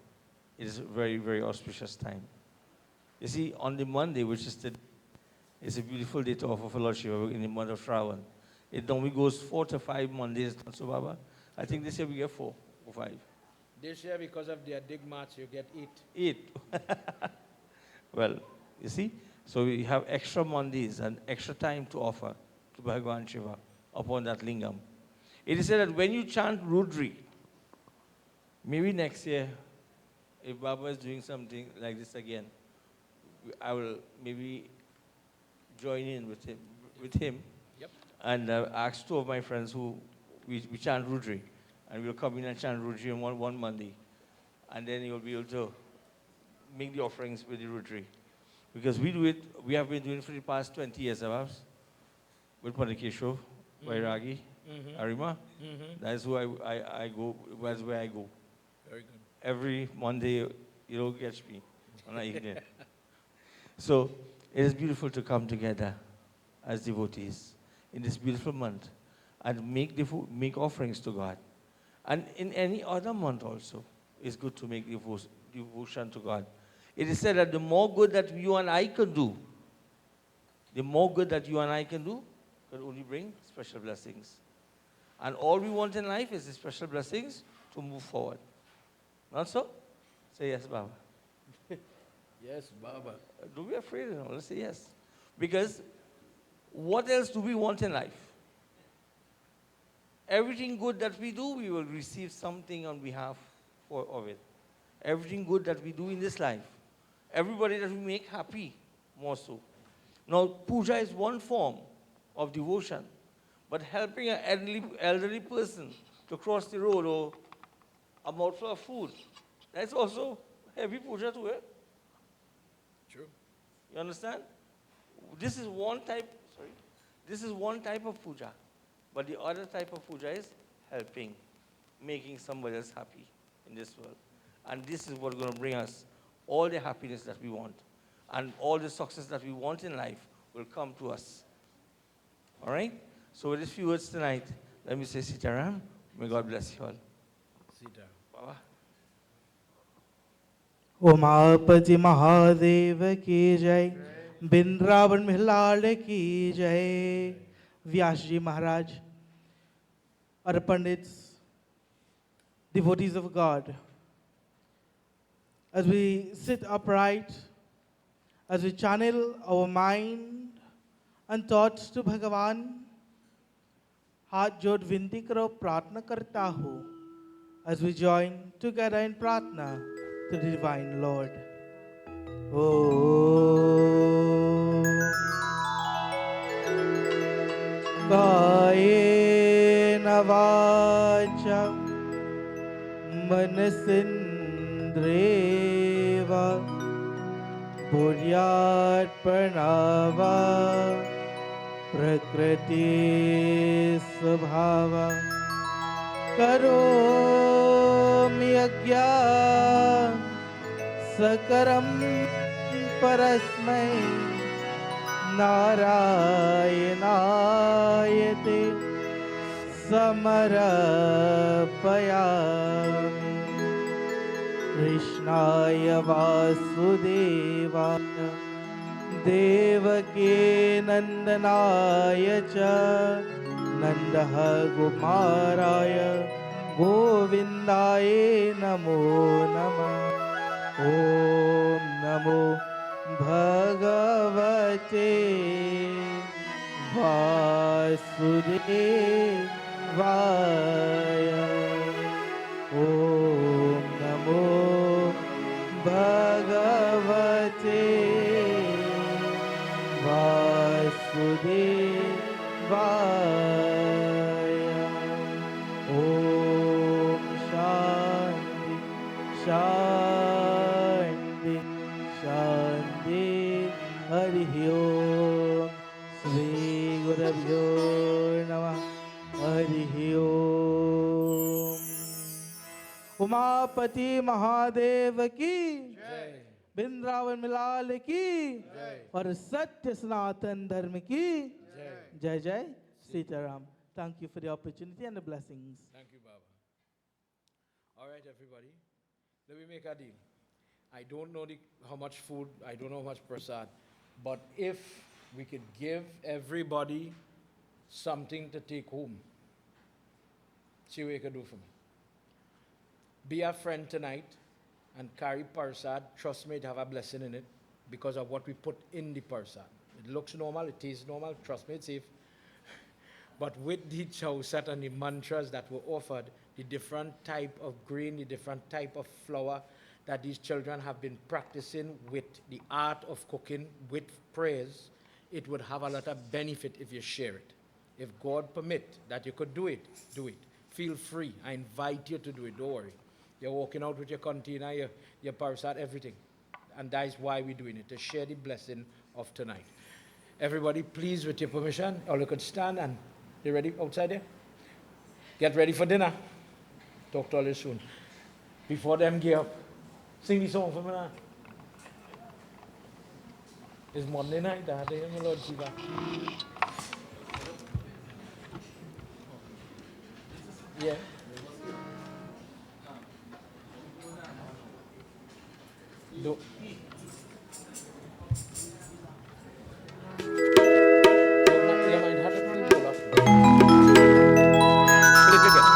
is a very, very auspicious time. You see, on the Monday, which is it's a beautiful day to offer for Lord Shiva in the month of Shravan. It normally goes 4 to 5 Mondays, so Baba. I think this year we get 4 or 5. This year, because of the Adigmas, you get 8. 8. Well, you see, so we have extra Mondays and extra time to offer to Bhagavan Shiva upon that lingam. It is said that when you chant Rudri, maybe next year, if Baba is doing something like this again, I will maybe join in with him, Yep. and ask 2 of my friends who we chant Rudri, and we'll come in and chant Rudri on one Monday, and then you'll be able to make the offerings with the Rudri. Because we have been doing it for the past 20 years, Ababs, with Padakesho, Vairagi, Arima. That's who I go, that's where I go. Very good. Every Monday, you don't catch me when I eat it. So it is beautiful to come together as devotees in this beautiful month and make offerings to God. And in any other month also, it's good to make devotion to God. It is said that the more good that you and I can do, the more good that you and I can do, can only bring special blessings. And all we want in life is the special blessings to move forward. Not so? Say yes, Baba. Yes, Baba. Don't be afraid, let's say yes. Because what else do we want in life? Everything good that we do, we will receive something on behalf of it. Everything good that we do in this life, everybody that we make happy, more so. Now, puja is one form of devotion, but helping an elderly person to cross the road or a mouthful of food, that's also heavy puja to it. True. You understand? This is one type of puja. But the other type of puja is helping, making somebody else happy in this world. And this is what's going to bring us all the happiness that we want. And all the success that we want in life will come to us. All right? So with these few words tonight, let me say Sitaram. May God bless you all. Sita. Baba. Umapati Mahadev की जय, बिंद्रावन मिलाल की जय. Vyas Ji Maharaj, our Pandits, devotees of God, as we sit upright, as we channel our mind and thoughts to Bhagavan, हाथ जोड़ विनती करो प्रार्थना करता हूँ, as we join together in प्रार्थना to the Divine Lord. कायेन वाचा मनसेन्द्रियैर्वा बुद्ध्यात्मना प्रकृति स्वभावा करोमि यज्ञं सकरं परस्मै नारायणायते समर्पयामि. कृष्णाय वासुदेवाय देवकी नन्दनाय च नन्दः कुमाराय गोविन्दाय नमो नमः. ॐ नमो भगवते वासुदेवाय. ॐ नमो भगवते वासुदेवाय. उमापति महादेव की, वृंदावन मिलाल की, और सत्य सनातन धर्म की जय जय Sitaram. Thank you for the opportunity and the blessings. Thank you, Baba. All right, everybody. Let me make a deal. I don't know how much food, I don't know how much prasad, but if we could give everybody something to take home, see what you can do for me. Be a friend tonight and carry prasad. Trust me, it have a blessing in it because of what we put in the prasad. It looks normal, it tastes normal, trust me, it's safe. But with the chowsat and the mantras that were offered, the different type of grain, the different type of flour that these children have been practicing with the art of cooking, with prayers, it would have a lot of benefit if you share it. If God permit that you could do it, do it. Feel free. I invite you to do it. Don't worry. You're walking out with your container, your parasat, everything. And that is why we're doing it, to share the blessing of tonight. Everybody, please, with your permission, all you could stand and you ready outside there? Get ready for dinner. Talk to all you soon. Before them get up, sing the song for me now. It's Monday night, my Lord Shiva. Yeah. Do. You might have to pull it off. Click again.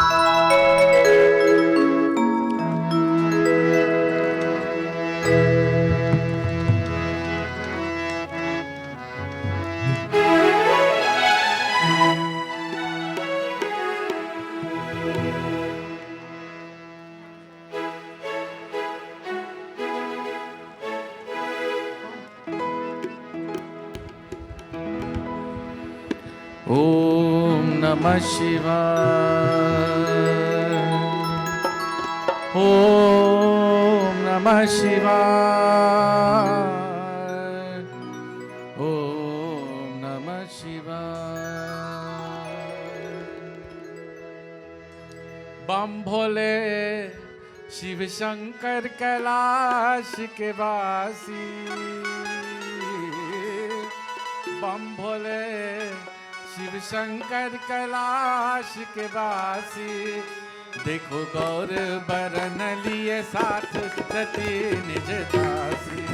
Om Namah Shivaya. Om Namah Shivaya. Om Namah Shivaya. बम भोले शिव शंकर कैलाश के वासी. बम भोले शिव शंकर कैलाश के वासी. देखो गौर बरन लिए साथ सती निज दासी.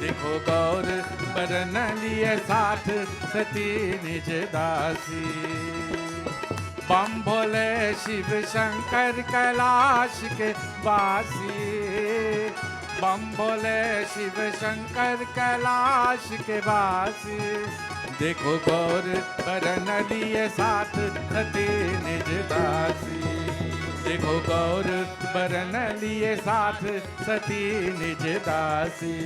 देखो गौर बरन लिए साथ सती निज दासी. बम भोले शिव शंकर कैलाश के वासी. बम भोले शिव शंकर कैलाश के वासी. देखो गौर बरन लिए साथ सती निज दासी. देखो गौर बरन लिए साथ सती निज दासी.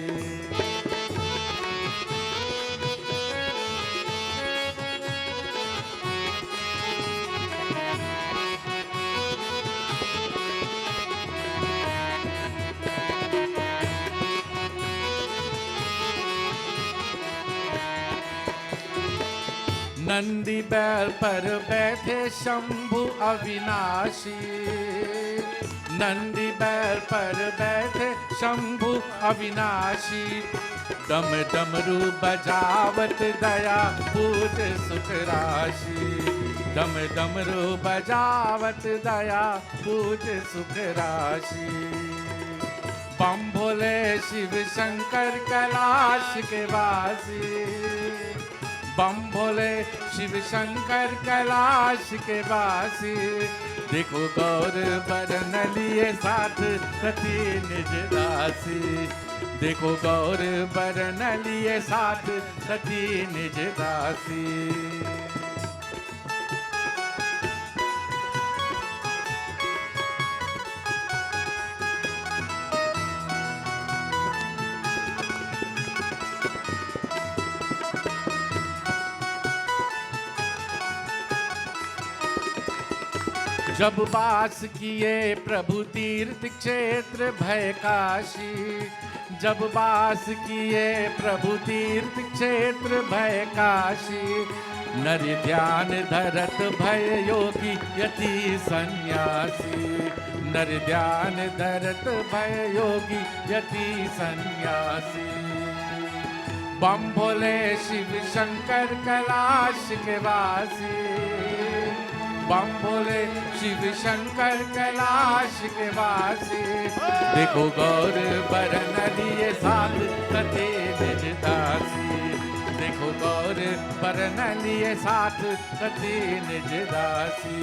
नंदी बैल पर बैठे शंभु अविनाशी. नंदी बैल पर बैठे शंभु अविनाशी. डम डमरू बजावत दया पूज सुख राशि. डम डमरू बजावत दया पूज सुख राशि. बम भोले शिव शंकर कैलाश के वासी. बम भोले शिव शंकर कैलाश के वासी. देखो गौर बरन लिए साथ सती निज दासी. देखो गौर बरन लिए साथ सती निज दासी. जब वास किए प्रभु तीर्थ क्षेत्र भय काशी. जब वास किए प्रभु तीर्थ क्षेत्र भय काशी. नर ध्यान धरत भय योगी यति सन्यासी, नर ध्यान धरत भय योगी यति सन्यासी। बम भोले शिव शंकर कैलाश के वासी, बम भोले शिव शंकर कैलाश के वासी। देखो गौर बरन लिए साथ कते निज दासी, देखो गौर बरन लिए साथ कते निज दासी।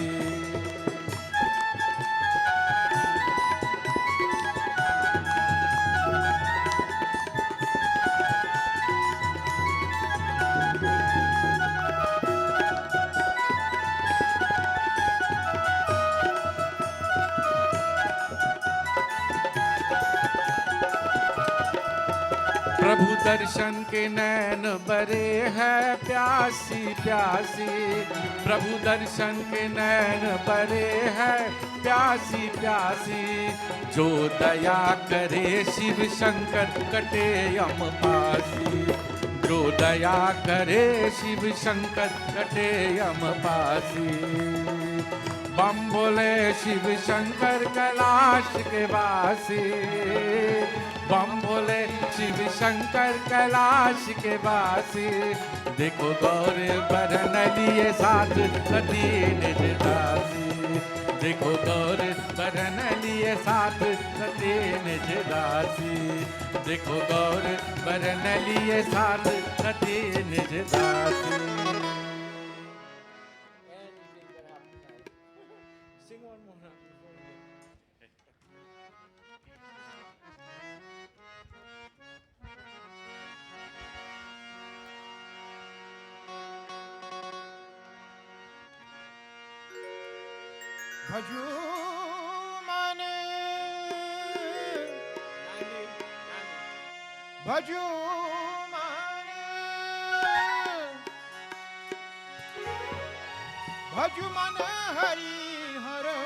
प्रभु दर्शन के नैन बरे है प्यासी प्यासी, प्रभु दर्शन के नैन बरे है प्यासी प्यासी। जो दया करे शिव शंकर कटे यम पासी, जो दया करे शिव शंकर कटे यम पासी। बम भोले शिव शंकर कैलाश के वासी, बम भोले शिव शंकर कैलाश के वासी। देखो गौर बरन लिए साथ कति निज दासी, देखो गौर बरन लिए साथ कति निज दासी, देखो गौर बरन लिए साथ कति निज दासी। Sing one more now. भजू माने भजू माने भजू मन हरि हरो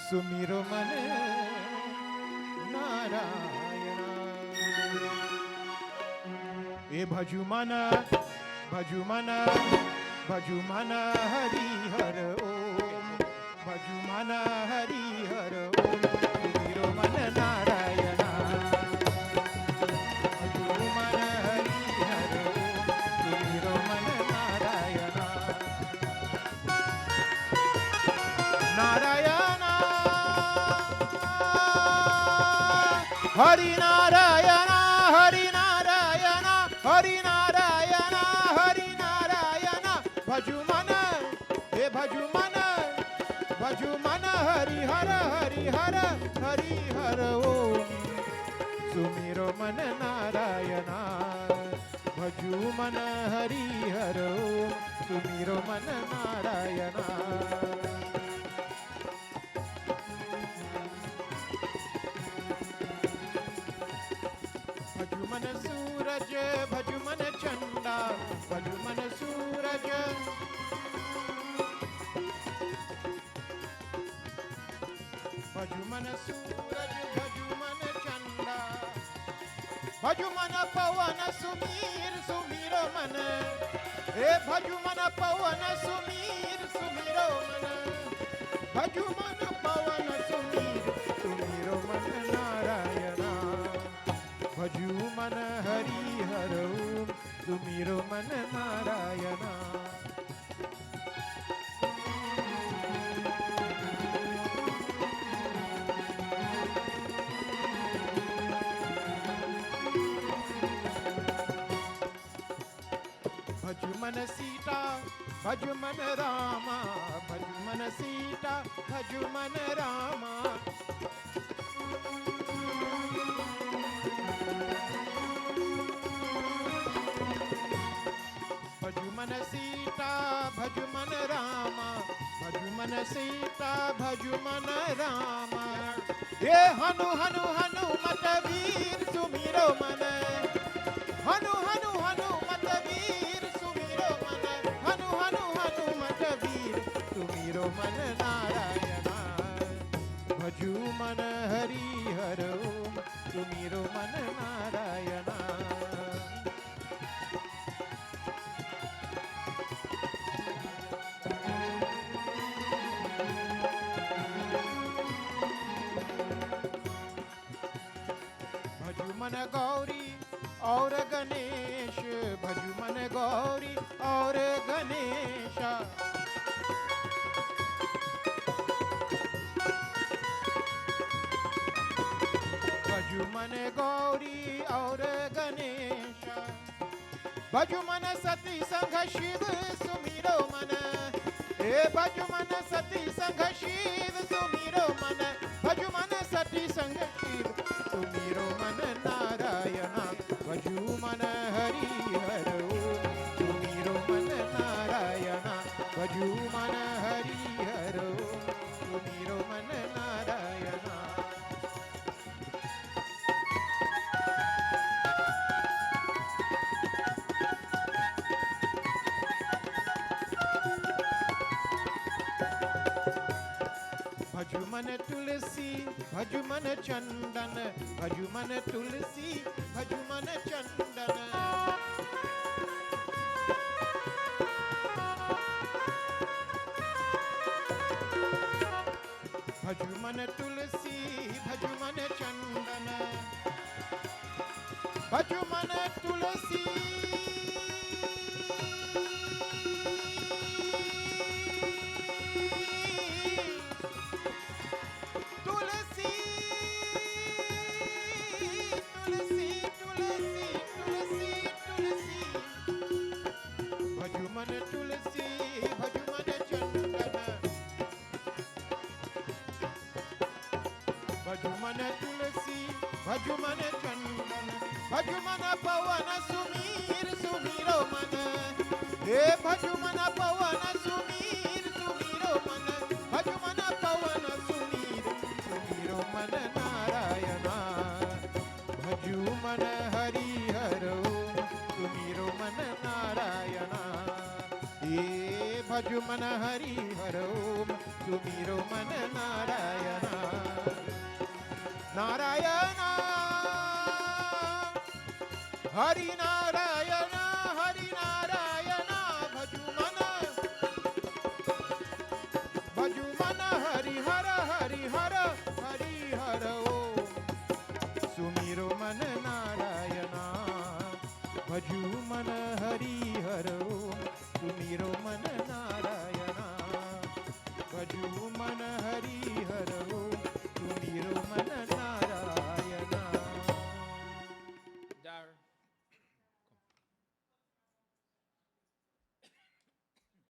सुमिरो मन नारायण। ए भजू मन भजू मन हरि हर ओम, भजू मन हरि हर ओम सुमिरो मन नारायण। भजू मन हरि हर ओम सुमिरो मन नारायण। नारायण हरि नारायण, हरि नारायण, हरि नारायण, हरि नारायण। भजू मन हे भजू मन हरि हर हरि हर हरि हर ओम सुमिरो मन नारायण। भजू मन हरि हर ओम सुमिरो मन नारायण। भजू मन सूरज भजू मन चंदा, भजू मन सूरज भजू मन सूरज भजू मन चंदा। भजू मन पवन सुमीर सुमीरो मन, हे भजू मन पवन सुमीर सुमीरो मन। भजू मन पवन सुमीर सुमीरो मन नारायण। भजू मन हरि हर ओम सुमिरो मन नारायण। भजू मन सीता भजू मन रामा, भजू मन सीता भजू मन रामा। भजू मन सीता भजू मन रामा, भजू मन सीता भजू मन रामा। हे हनु हनु हनुमत वीर सुमिरो मन, हनु हनु हनुमत वीर सुमिरो मन। हनु हनु हनुमत वीर सुमिरो मन नारायण। भजू मन हरि हर ओम सुमिरो मन नारायण। और गणेश, भजु मन गौरी और गणेशा। भजु मन गौरी और गणेशा। भजु मन सती संघ शिव सुमिरो मन, हे भजु मन सती संघ शिव सुमिरो मन, भजु मन सती संघ शिव सुमिरो मन नारायण, भजु मन हरि हर ओम सुमिरो मन नारायण, भजु मन हरि हर ओम सुमिरो मन नारायण। भजु मन तुलसी भजु मन चंदन, भजु मन तुलसी भजु मन चंदन। भजु मन तुलसी भजु मन चंदन, भजु मन तुलसी मन तुलसी भजु मन चंदन, भजु मन तुलसी भजु मन चंदन। भजु मन पवन सुमीर सुमीरो मन, हे भजु मन पवन सुमीर सुमीरो मन, भजु मन पवन सुमीर सुमीरो मन नारायण, भजु मन हरि हर ओम सुमीरो मन नारायण। भजु मन हरि हर ओम सुमिरो मन नारायण, नारायण हरि नारायण हरि नारायण। भजु मन हरि हर हरि हर हरि हर ओम सुमिरो मन नारायण, भजु मन हरि हर ओम सुमिरो मन नारायण, भजु मन हरि हर ओम।